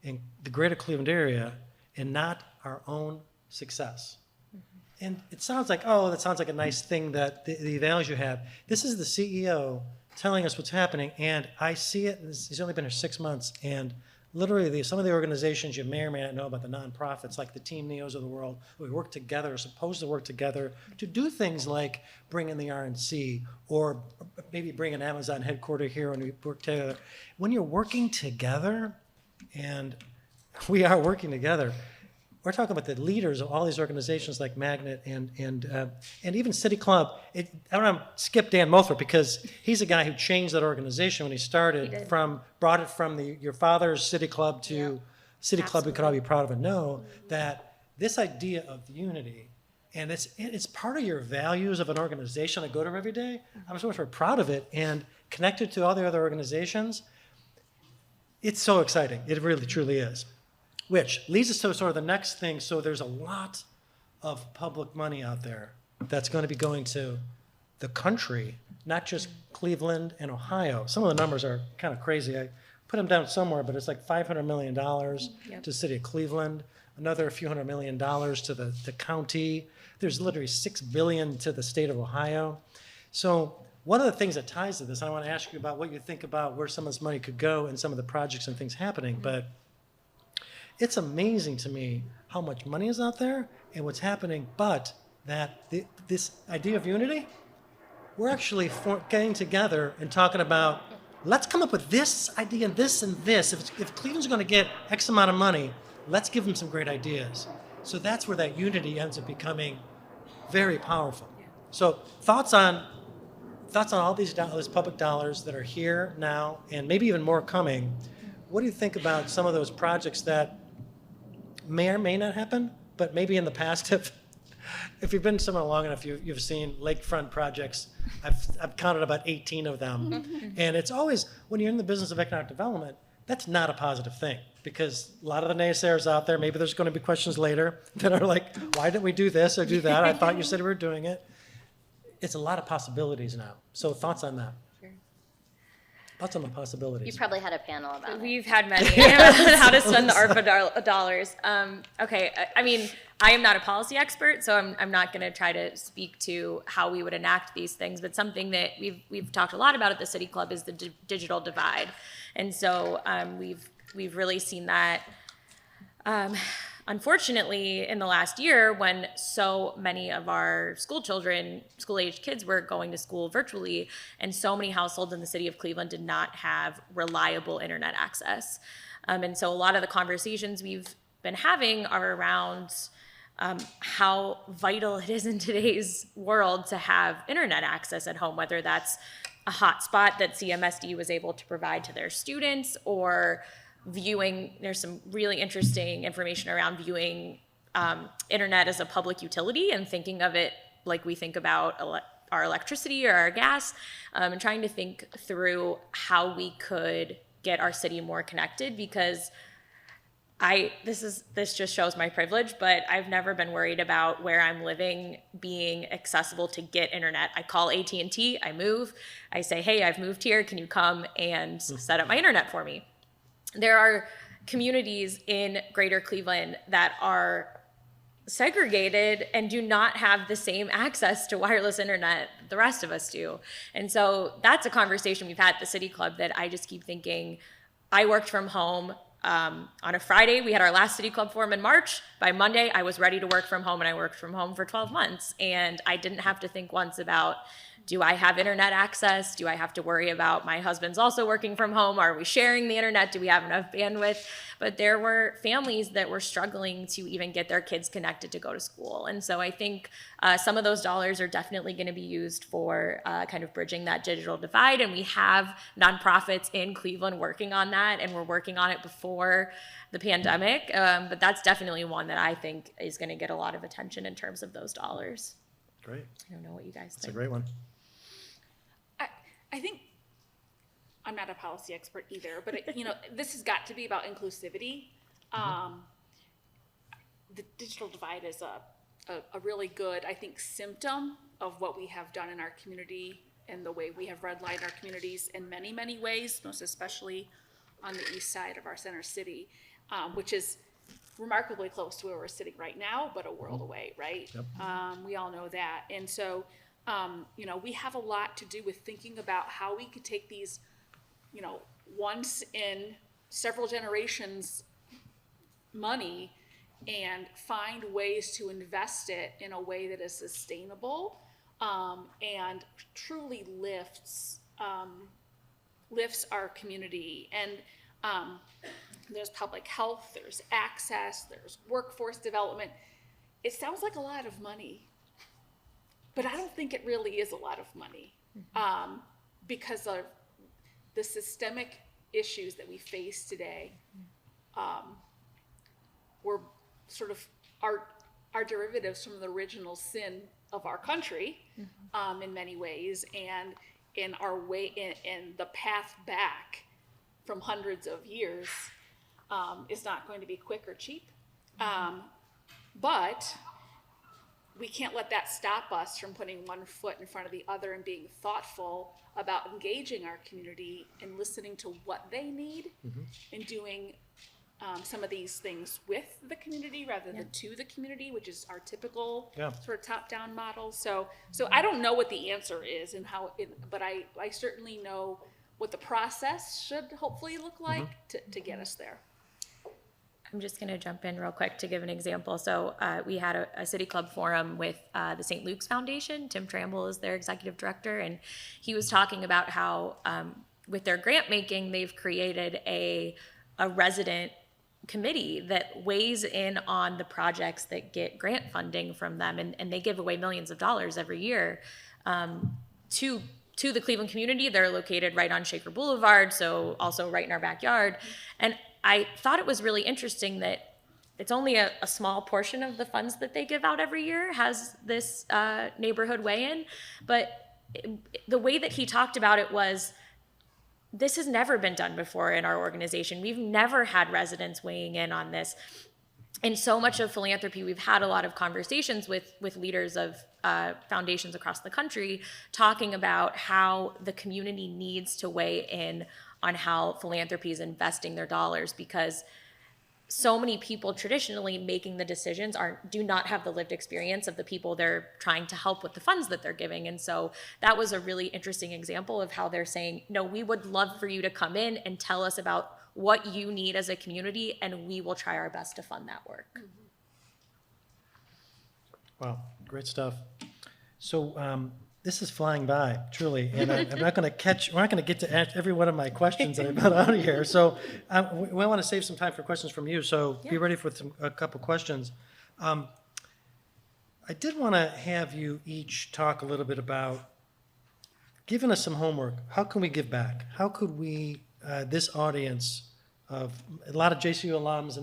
S2: in the greater Cleveland area and not our own success. And it sounds like, that sounds like a nice thing, that the values you have. This is the CEO telling us what's happening, and I see it. He's only been here 6 months, and literally, some of the organizations you may or may not know about, the nonprofits, like the Team Neos of the world, we work together, are supposed to work together to do things like bring in the RNC or maybe bring an Amazon headquarter here, and we work together. When you're working together, and we are working together, we're talking about the leaders of all these organizations like Magnet and even City Club. I want to skip Dan Mothra because he's a guy who changed that organization when he started brought it from your father's City Club to City Club we could all be proud of and know that this idea of unity, and it's part of your values of an organization I go to every day. I'm so much more proud of it and connected to all the other organizations. It's so exciting. It really, truly is. Which leads us to sort of the next thing. So there's a lot of public money out there that's going to be going to the country, not just Cleveland and Ohio. Some of the numbers are kind of crazy. I put them down somewhere, but it's like $500 million to the city of Cleveland, another few $100 million to the county. There's literally $6 billion to the state of Ohio. So one of the things that ties to this, I want to ask you about what you think about where some of this money could go and some of the projects and things happening, but it's amazing to me how much money is out there and what's happening, but that this idea of unity, we're actually getting together and talking about, let's come up with this idea and this and this. If Cleveland's going to get X amount of money, let's give them some great ideas. So that's where that unity ends up becoming very powerful. So thoughts on all these public dollars that are here now and maybe even more coming. What do you think about some of those projects that may or may not happen, but maybe in the past if you've been somewhere long enough, you've seen lakefront projects. I've counted about 18 of them. And it's always, when you're in the business of economic development, that's not a positive thing because a lot of the naysayers out there, maybe there's going to be questions later that are like, why didn't we do this or do that? I thought you said we were doing it. It's a lot of possibilities now. So thoughts on that? Thoughts on the possibilities?
S4: You probably had a panel about it.
S5: We've had many on how to spend the ARPA dollars. Okay, I mean, I am not a policy expert, so I'm not going to try to speak to how we would enact these things. But something that we've talked a lot about at the City Club is the digital divide, and so we've really seen that. Unfortunately, in the last year, when so many of our school-aged kids were going to school virtually, and so many households in the city of Cleveland did not have reliable internet access. And so a lot of the conversations we've been having are around how vital it is in today's world to have internet access at home, whether that's a hotspot that CMSD was able to provide to their students or there's some really interesting information around viewing internet as a public utility and thinking of it like we think about our electricity or our gas, and trying to think through how we could get our city more connected because this just shows my privilege, but I've never been worried about where I'm living being accessible to get internet. I call AT&T, I move, I say, hey, I've moved here, can you come and set up my internet for me? There are communities in Greater Cleveland that are segregated and do not have the same access to wireless internet the rest of us do. And so that's a conversation we've had at the City Club that I just keep thinking. I worked from home on a Friday. We had our last City Club forum in March. By Monday, I was ready to work from home, and I worked from home for 12 months. And I didn't have to think once about, do I have internet access? Do I have to worry about my husband's also working from home? Are we sharing the internet? Do we have enough bandwidth? But there were families that were struggling to even get their kids connected to go to school. And so I think some of those dollars are definitely going to be used for kind of bridging that digital divide. And we have nonprofits in Cleveland working on that, and we're working on it before the pandemic. But that's definitely one that I think is going to get a lot of attention in terms of those dollars.
S2: Great.
S5: I don't know what you guys think.
S2: That's a great one.
S3: I think I'm not a policy expert either, but this has got to be about inclusivity. The digital divide is a really good, I think, symptom of what we have done in our community and the way we have redlined our communities in many, many ways, most especially on the east side of our center city, which is remarkably close to where we're sitting right now, but a world away, right?
S2: Yep.
S3: We all know that. And so, we have a lot to do with thinking about how we could take these, once in several generations money and find ways to invest it in a way that is sustainable and truly lifts our community. And there's public health, there's access, there's workforce development. It sounds like a lot of money, but I don't think it really is a lot of money, because of the systemic issues that we face today. Were sort of our derivatives from the original sin of our country, in many ways, and in our way in the path back from hundreds of years is not going to be quick or cheap. But we can't let that stop us from putting one foot in front of the other and being thoughtful about engaging our community and listening to what they need, and doing some of these things with the community rather than to the community, which is our typical sort of top-down model. So I don't know what the answer is and but I certainly know what the process should hopefully look like to get us there.
S5: I'm just going to jump in real quick to give an example. So we had a City Club forum with the St. Luke's Foundation. Tim Tramble is their executive director, and he was talking about how with their grant making, they've created a resident committee that weighs in on the projects that get grant funding from them, and they give away millions of dollars every year to the Cleveland community. They're located right on Shaker Boulevard, so also right in our backyard. And I thought it was really interesting that it's only a small portion of the funds that they give out every year has this neighborhood weigh-in, but the way that he talked about it was, this has never been done before in our organization. We've never had residents weighing in on this. In so much of philanthropy, we've had a lot of conversations with leaders of foundations across the country talking about how the community needs to weigh in on how philanthropy is investing their dollars, because so many people traditionally making the decisions do not have the lived experience of the people they're trying to help with the funds that they're giving. And so that was a really interesting example of how they're saying, no, we would love for you to come in and tell us about what you need as a community, and we will try our best to fund that work.
S2: Wow, great stuff. So this is flying by, truly, and I'm not going to we're not going to get to every one of my questions that I put out here. So we want to save some time for questions from you, so be ready for a couple questions. I did want to have you each talk a little bit about giving us some homework. How can we give back? How could we, this audience of a lot of JCU alums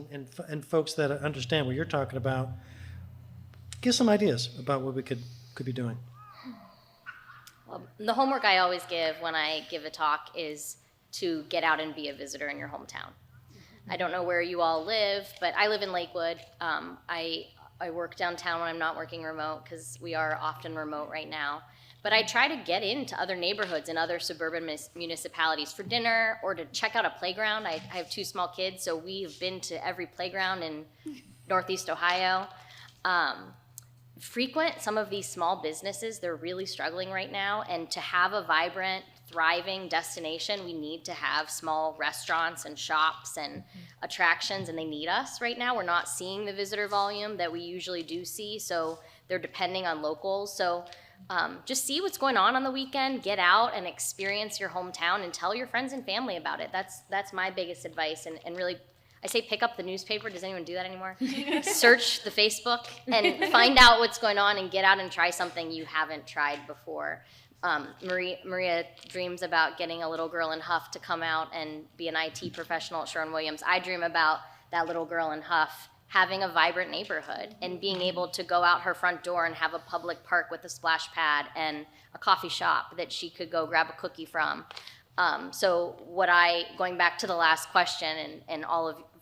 S2: and folks that understand what you're talking about, give some ideas about what we could be doing.
S4: Well, the homework I always give when I give a talk is to get out and be a visitor in your hometown. I don't know where you all live, but I live in Lakewood. I work downtown when I'm not working remote, because we are often remote right now. But I try to get into other neighborhoods and other suburban municipalities for dinner or to check out a playground. I have 2 small kids, so we've been to every playground in Northeast Ohio. Frequent some of these small businesses. They're really struggling right now, and to have a vibrant, thriving destination, we need to have small restaurants and shops and attractions, and they need us right now. We're not seeing the visitor volume that we usually do see, so they're depending on locals. So just see what's going on the weekend, get out and experience your hometown, and tell your friends and family about it. That's my biggest advice, and really, I say pick up the newspaper. Does anyone do that anymore? Search the Facebook and find out what's going on and get out and try something you haven't tried before. Maria dreams about getting a little girl in Huff to come out and be an IT professional at Sherwin-Williams. I dream about that little girl in Huff having a vibrant neighborhood and being able to go out her front door and have a public park with a splash pad and a coffee shop that she could go grab a cookie from. So going back to the last question and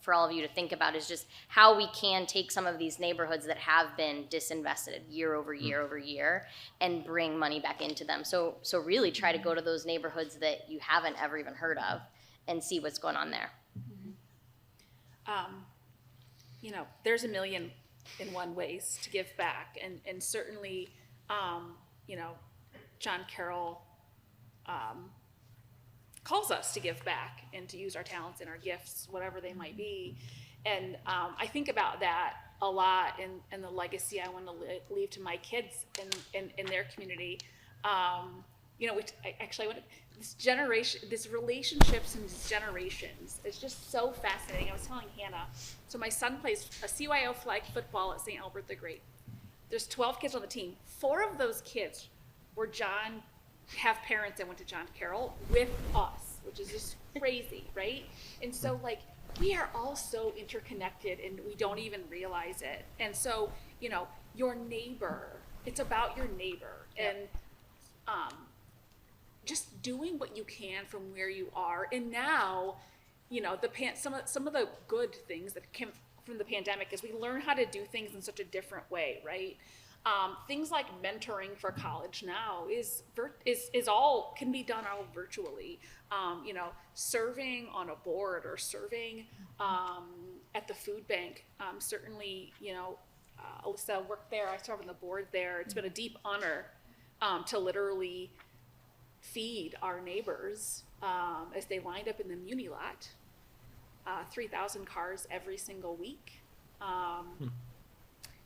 S4: for all of you to think about is just how we can take some of these neighborhoods that have been disinvested year over year over year and bring money back into them. So really try to go to those neighborhoods that you haven't ever even heard of and see what's going on there.
S3: There's a million and one ways to give back, and certainly, John Carroll calls us to give back and to use our talents and our gifts, whatever they might be. And I think about that a lot, and the legacy I want to leave to my kids in their community. which this generation, this relationships and these generations is just so fascinating. I was telling Hannah, so my son plays a CYO flag football at St. Albert the Great. There's 12 kids on the team. 4 of those kids have parents that went to John Carroll with us, which is just crazy, right? And so like, we are all so interconnected and we don't even realize it. And so, your neighbor, it's about your neighbor. And just doing what you can from where you are. And now, some of the good things that came from the pandemic is we learn how to do things in such a different way, right? Things like mentoring for college now can be done all virtually. Serving on a board or serving at the food bank. Certainly, Alyssa worked there. I serve on the board there. It's been a deep honor to literally feed our neighbors as they lined up in the Muni lot, 3,000 cars every single week,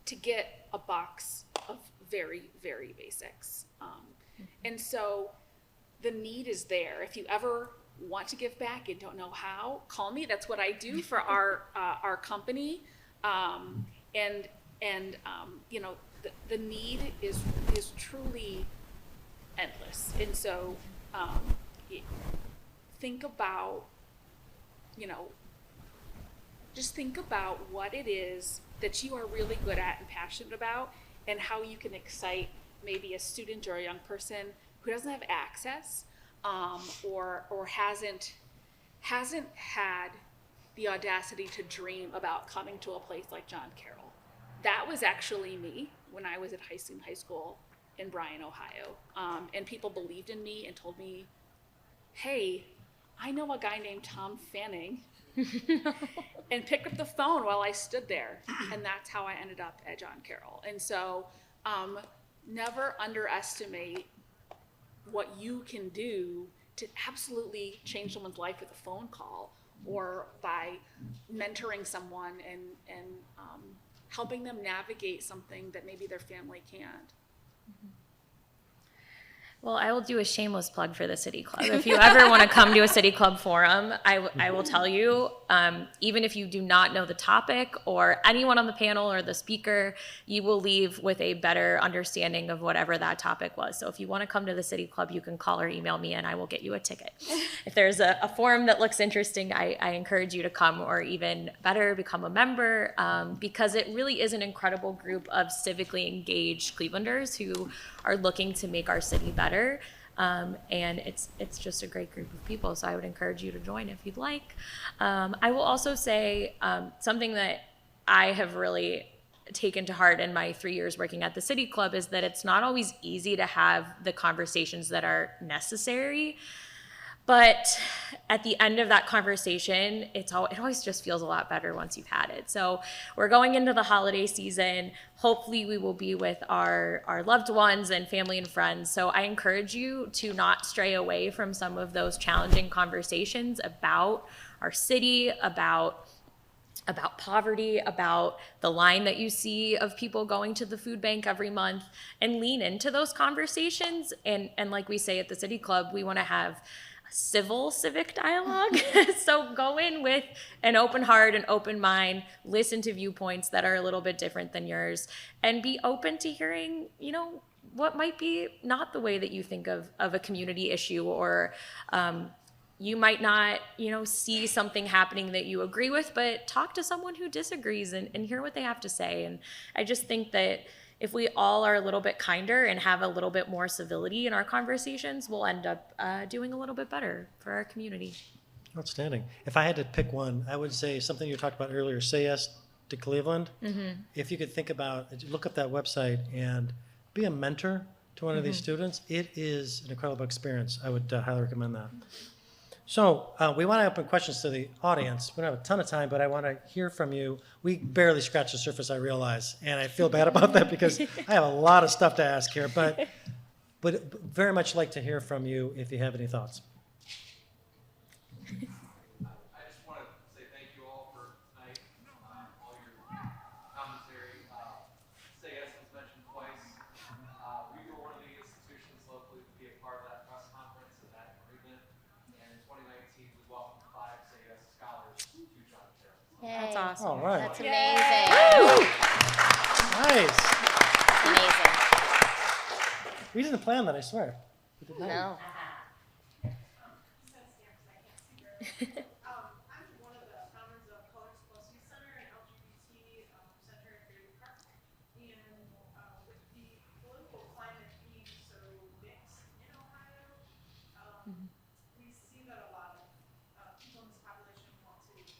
S3: to get a box of very, very basics. And so the need is there. If you ever want to give back and don't know how, call me. That's what I do for our company. The need is truly endless. And so think about, just think about what it is that you are really good at and passionate about, and how you can excite maybe a student or a young person who doesn't have access or hasn't had the audacity to dream about coming to a place like John Carroll. That was actually me when I was at high school in Bryan, Ohio. And people believed in me and told me, hey, I know a guy named Tom Fanning, and picked up the phone while I stood there. And that's how I ended up at John Carroll. And so never underestimate what you can do to absolutely change someone's life with a phone call, or by mentoring someone and helping them navigate something that maybe their family can't.
S5: Well, I will do a shameless plug for the City Club. If you ever want to come to a City Club forum, I will tell you, even if you do not know the topic or anyone on the panel or the speaker, you will leave with a better understanding of whatever that topic was. So if you want to come to the City Club, you can call or email me and I will get you a ticket. If there's a forum that looks interesting, I encourage you to come, or even better, become a member, because it really is an incredible group of civically engaged Clevelanders who are looking to make our city better. And it's just a great group of people. So I would encourage you to join if you'd like. I will also say something that I have really taken to heart in my 3 years working at the City Club is that it's not always easy to have the conversations that are necessary. But at the end of that conversation, it always just feels a lot better once you've had it. So we're going into the holiday season. Hopefully we will be with our loved ones and family and friends. So I encourage you to not stray away from some of those challenging conversations about our city, about poverty, about the line that you see of people going to the food bank every month, and lean into those conversations. And like we say at the City Club, we want to have civic dialogue. So go in with an open heart, an open mind, listen to viewpoints that are a little bit different than yours, and be open to hearing, what might be not the way that you think of a community issue, or you might not, see something happening that you agree with, but talk to someone who disagrees and hear what they have to say. And I just think that if we all are a little bit kinder and have a little bit more civility in our conversations, we'll end up doing a little bit better for our community.
S2: Outstanding. If I had to pick one, I would say something you talked about earlier, Say Yes to Cleveland. Mm-hmm. If you could think about, look up that website and be a mentor to one of these students, it is an incredible experience. I would highly recommend that. So we want to open questions to the audience. We don't have a ton of time, but I want to hear from you. We barely scratched the surface, I realize, and I feel bad about that because I have a lot of stuff to ask here, but very much like to hear from you if you have any thoughts.
S6: I just want to say thank you all for tonight, all your commentary. Say Yes was mentioned twice. We were one of the institutions locally to be a part of that
S5: That's awesome.
S2: All right.
S4: That's
S3: Yay.
S4: amazing.
S2: Nice.
S4: Amazing.
S2: We didn't plan that, I swear. We did not.
S4: No.
S7: I'm one of the founders of Colors Plus Youth Center and LGBT Center in Raybuck. And with the political climate being so mixed in Ohio, we see that a lot of people in this population want to leave to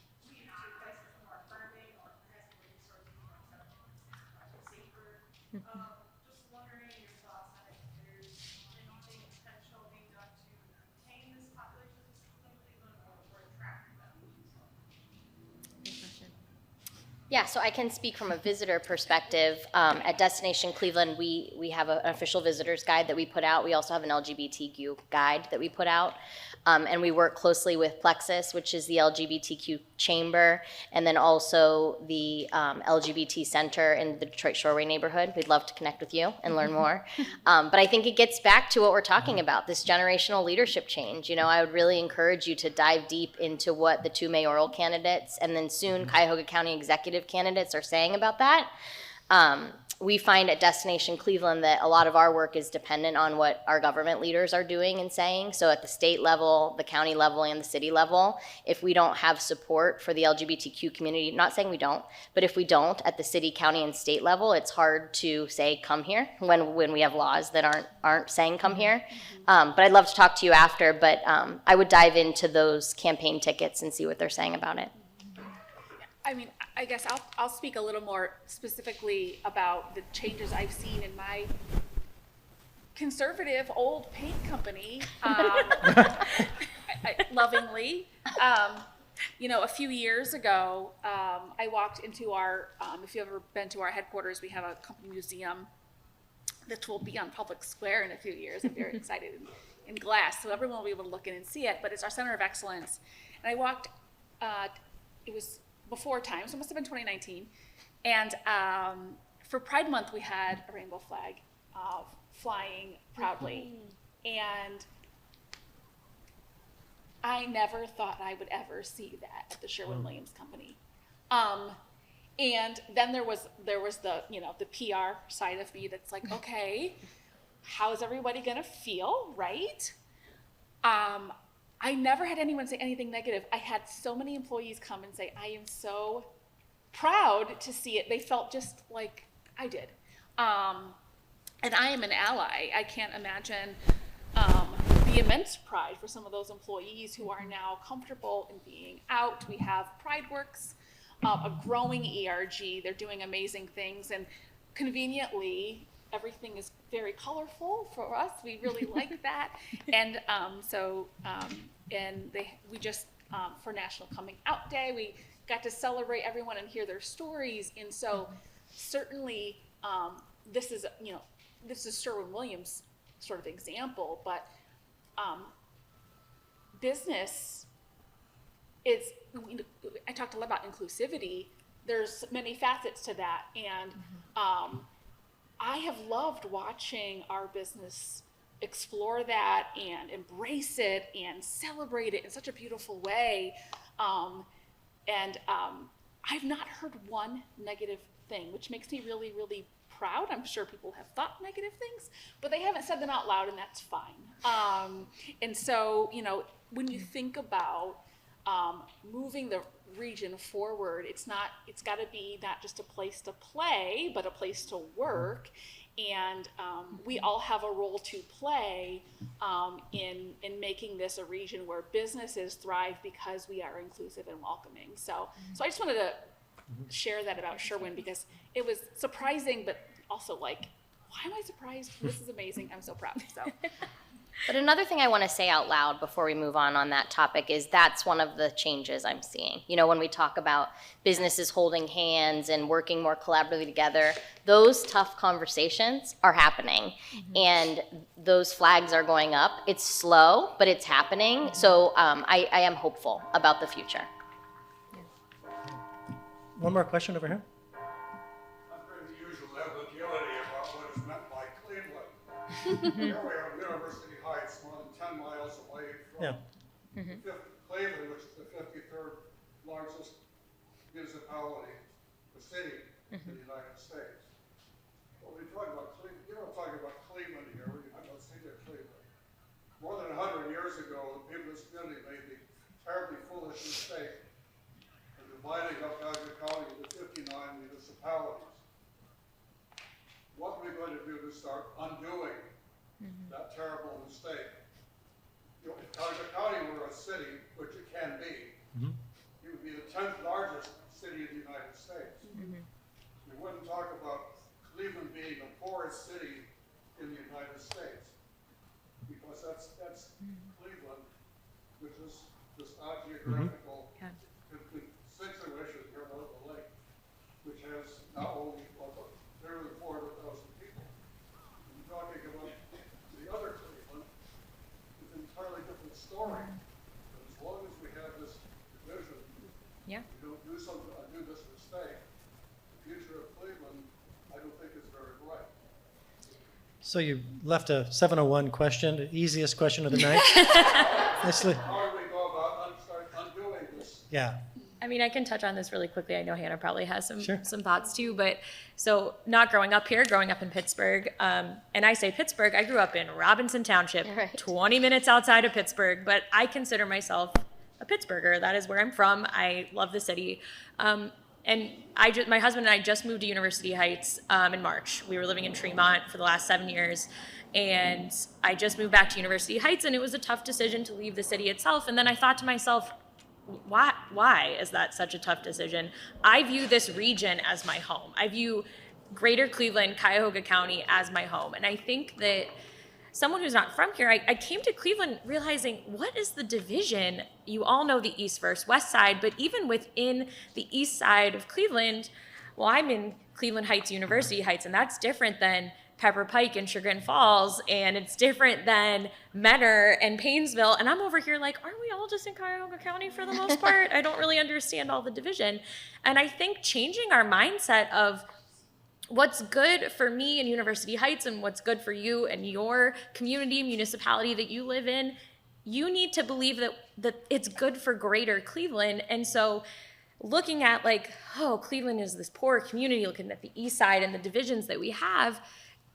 S7: places from our farming or has more resources, safer. Just wondering your thoughts on if there's anything intentional being done to maintain this population of Cleveland or attract them.
S4: Yeah, so I can speak from a visitor perspective. At Destination Cleveland, we have an official visitors guide that we put out. We also have an LGBTQ guide that we put out. And we work closely with Plexus, which is the LGBTQ chamber, and then also the LGBT center in the Detroit Shoreway neighborhood. We'd love to connect with you and learn more. But I think it gets back to what we're talking about, this generational leadership change. You know, I would really encourage you to dive deep into what the 2 mayoral candidates and then soon Cuyahoga County executive candidates are saying about that. We find at Destination Cleveland that a lot of our work is dependent on what our government leaders are doing and saying. So at the state level, the county level, and the city level, if we don't have support for the LGBTQ community, not saying we don't, but if we don't at the city, county, and state level, it's hard to say come here when we have laws that aren't saying come here. But I'd love to talk to you after, but I would dive into those campaign tickets and see what they're saying about it.
S3: I mean, I guess I'll speak a little more specifically about the changes I've seen in my conservative old paint company, lovingly. You know, a few years ago, I walked into our, if you've ever been to our headquarters, we have a company museum that will be on Public Square in a few years. I'm very excited in glass, so everyone will be able to look in and see it, but it's our center of excellence. And I walked, it was before time, so it must have been 2019. And for Pride Month, we had a rainbow flag flying proudly. And I never thought I would ever see that at the Sherwin-Williams Company. And then there was the, you know, the PR side of me that's like, okay, how's everybody gonna feel, right? I never had anyone say anything negative. I had so many employees come and say, I am so proud to see it. They felt just like I did. And I am an ally. I can't imagine the immense pride for some of those employees who are now comfortable in being out. We have PrideWorks, a growing ERG. They're doing amazing things. And conveniently, everything is very colorful for us. We really like that. And we just, for National Coming Out Day, we got to celebrate everyone and hear their stories. And so certainly this is Sherwin-Williams sort of example, but business is, I talked a lot about inclusivity. There's many facets to that. And I have loved watching our business explore that and embrace it and celebrate it in such a beautiful way. I've not heard one negative thing, which makes me really, really proud. I'm sure people have thought negative things, but they haven't said them out loud, and that's fine. And so, you know, when you think about moving the region forward, it's got to be not just a place to play, but a place to work. And we all have a role to play in making this a region where businesses thrive because we are inclusive and welcoming. So I just wanted to share that about Sherwin, because it was surprising, but also like, why am I surprised? This is amazing. I'm so proud. So.
S4: But another thing I want to say out loud before we move on that topic is that's one of the changes I'm seeing. You know, when we talk about businesses holding hands and working more collaboratively together, those tough conversations are happening. And those flags are going up. It's slow, but it's happening. So I am hopeful about the future.
S2: One more question over here.
S8: I've heard the usual ambiguity about what is meant by Cleveland. Here we are, University Heights, more than 10 miles away from
S2: Yeah.
S8: Cleveland, which is the 53rd largest municipality, a city in the United States. Well, we talk about Cleveland, you don't talk about Cleveland here, we're talking about the city of Cleveland. More than 100 years ago, the people of this community made the terribly foolish mistake of dividing up Balcito County into 59 municipalities. What are we going to do to start undoing that terrible mistake? You know, if Balcito County were a city, which it can be, it would be the 10th largest city in the United States. We wouldn't talk about Cleveland being the poorest city in the United States, because that's Cleveland, which is this odd geographical situation here on the lake, which has not only nearly 400,000 people. We're talking about the other Cleveland, it's an entirely different story. But as long as we have this division, we don't do something, undo this mistake, the future of Cleveland, I don't think is very bright.
S2: So you left a 701 question, the easiest question of the night.
S8: How do we go about start undoing this?
S2: Yeah.
S5: I mean, I can touch on this really quickly. I know Hannah probably has
S2: Sure.
S5: some thoughts too, but so not growing up here, growing up in Pittsburgh, and I say Pittsburgh, I grew up in Robinson Township,
S4: Right.
S5: 20 minutes outside of Pittsburgh, but I consider myself a Pittsburgher. That is where I'm from. I love the city. And my husband and I just moved to University Heights in March. We were living in Tremont for the last 7 years. And I just moved back to University Heights, and it was a tough decision to leave the city itself. And then I thought to myself, why is that such a tough decision? I view this region as my home. I view Greater Cleveland, Cuyahoga County as my home. And I think that someone who's not from here, I came to Cleveland realizing, what is the division? You all know the East versus West side, but even within the East side of Cleveland, well, I'm in Cleveland Heights, University Heights, and that's different than Pepper Pike and Chagrin Falls, and it's different than Menor and Paynesville, and I'm over here like, aren't we all just in Cuyahoga County for the most part? I don't really understand all the division. And I think changing our mindset of what's good for me in University Heights and what's good for you and your community, municipality that you live in, you need to believe that it's good for Greater Cleveland. And so looking at like, oh, Cleveland is this poor community, looking at the East side and the divisions that we have,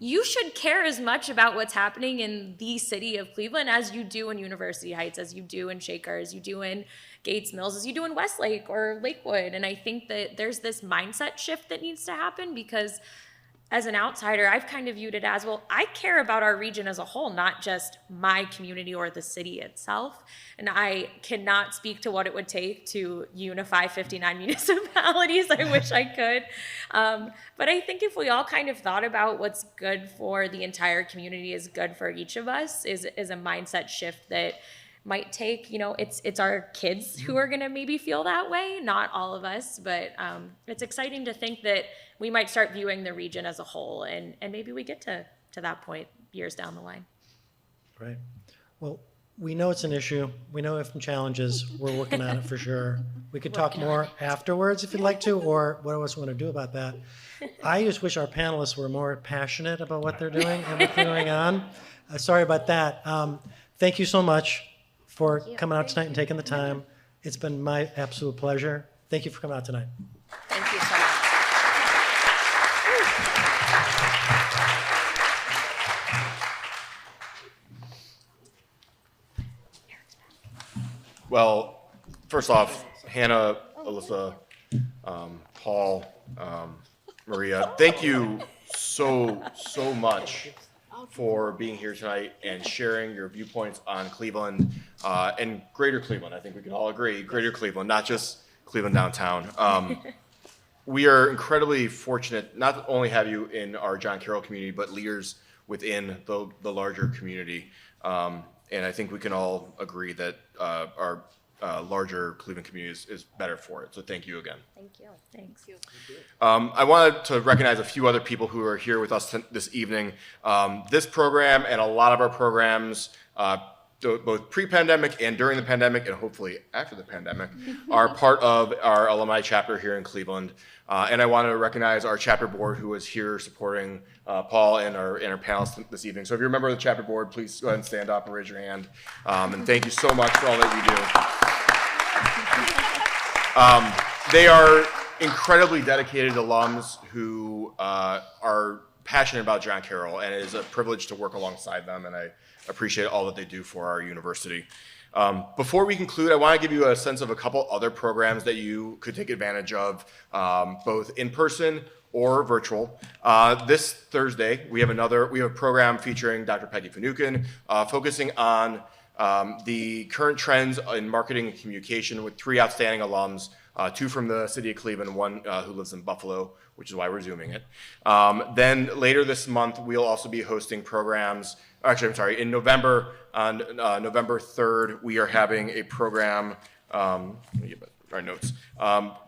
S5: you should care as much about what's happening in the city of Cleveland as you do in University Heights, as you do in Shaker, as you do in Gates Mills, as you do in Westlake or Lakewood. And I think that there's this mindset shift that needs to happen, because as an outsider, I've kind of viewed it as, well, I care about our region as a whole, not just my community or the city itself. And I cannot speak to what it would take to unify 59 municipalities. I wish I could. But I think if we all kind of thought about what's good for the entire community is good for each of us, is a mindset shift that might take, it's our kids who are going to maybe feel that way, not all of us, but it's exciting to think that we might start viewing the region as a whole, and maybe we get to that point years down the line.
S2: Right. Well, we know it's an issue. We know we have some challenges. We're working on it for sure. We could talk more afterwards if you'd like to, or what else we want to do about that. I just wish our panelists were more passionate about what they're doing and what's going on. Sorry about that. Thank you so much for coming out tonight and taking the time. It's been my absolute pleasure. Thank you for coming out tonight.
S4: Thank you so much.
S1: Well, first off, Hannah, Alyssa, Paul, Maria, thank you so much for being here tonight and sharing your viewpoints on Cleveland and Greater Cleveland. I think we can all agree, Greater Cleveland, not just Cleveland downtown. We are incredibly fortunate not to only have you in our John Carroll community, but leaders within the larger community. And I think we can all agree that our larger Cleveland community is better for it. So thank you again.
S4: Thank you.
S5: Thanks.
S1: I wanted to recognize a few other people who are here with us this evening. This program and a lot of our programs, both pre-pandemic and during the pandemic, and hopefully after the pandemic, are part of our alumni chapter here in Cleveland. And I want to recognize our chapter board who is here supporting Paul and our panelists this evening. So if you're a member of the chapter board, please go ahead and stand up and raise your hand. And thank you so much for all that you do. They are incredibly dedicated alums who are passionate about John Carroll, and it is a privilege to work alongside them, and I appreciate all that they do for our university. Before we conclude, I want to give you a sense of a couple other programs that you could take advantage of, both in person or virtual. This Thursday, we have a program featuring Dr. Peggy Finucane, focusing on the current trends in marketing and communication with 3 outstanding alums, 2 from the city of Cleveland, 1 who lives in Buffalo, which is why we're Zooming it. Then later this month, we'll also be hosting programs. Actually, I'm sorry, in November, on November 3rd, we are having a program, let me get our notes,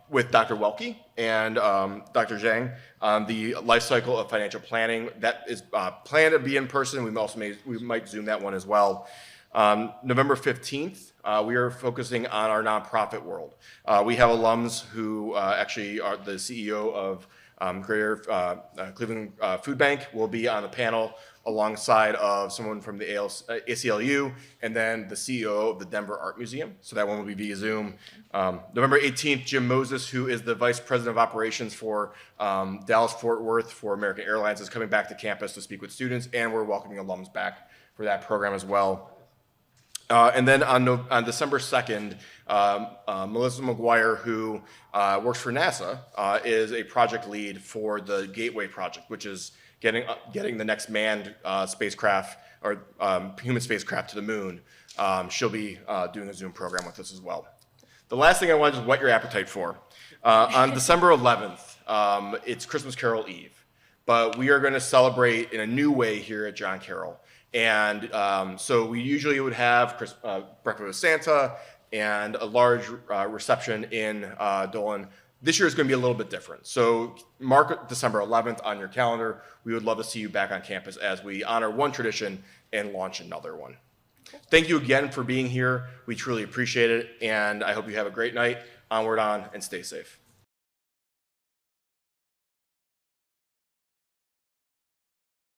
S1: with Dr. Welke and Dr. Zhang on the life cycle of financial planning. That is planned to be in person. We might Zoom that one as well. November 15th, we are focusing on our nonprofit world. We have alums who actually are the CEO of Greater Cleveland Food Bank will be on the panel alongside of someone from the ACLU and then the CEO of the Denver Art Museum. So that one will be via Zoom. November 18th, Jim Moses, who is the Vice President of Operations for Dallas-Fort Worth for American Airlines, is coming back to campus to speak with students, and we're welcoming alums back for that program as well. And then on December 2nd, Melissa McGuire, who works for NASA, is a project lead for the Gateway project, which is getting the next manned spacecraft or human spacecraft to the moon. She'll be doing a Zoom program with us as well. The last thing I want to just whet your appetite for. On December 11th, it's Christmas Carol Eve, but we are going to celebrate in a new way here at John Carroll. And so we usually would have breakfast with Santa and a large reception in Dolan. This year is going to be a little bit different. So mark December 11th on your calendar. We would love to see you back on campus as we honor one tradition and launch another one. Thank you again for being here. We truly appreciate it, and I hope you have a great night. Onward on, and stay safe.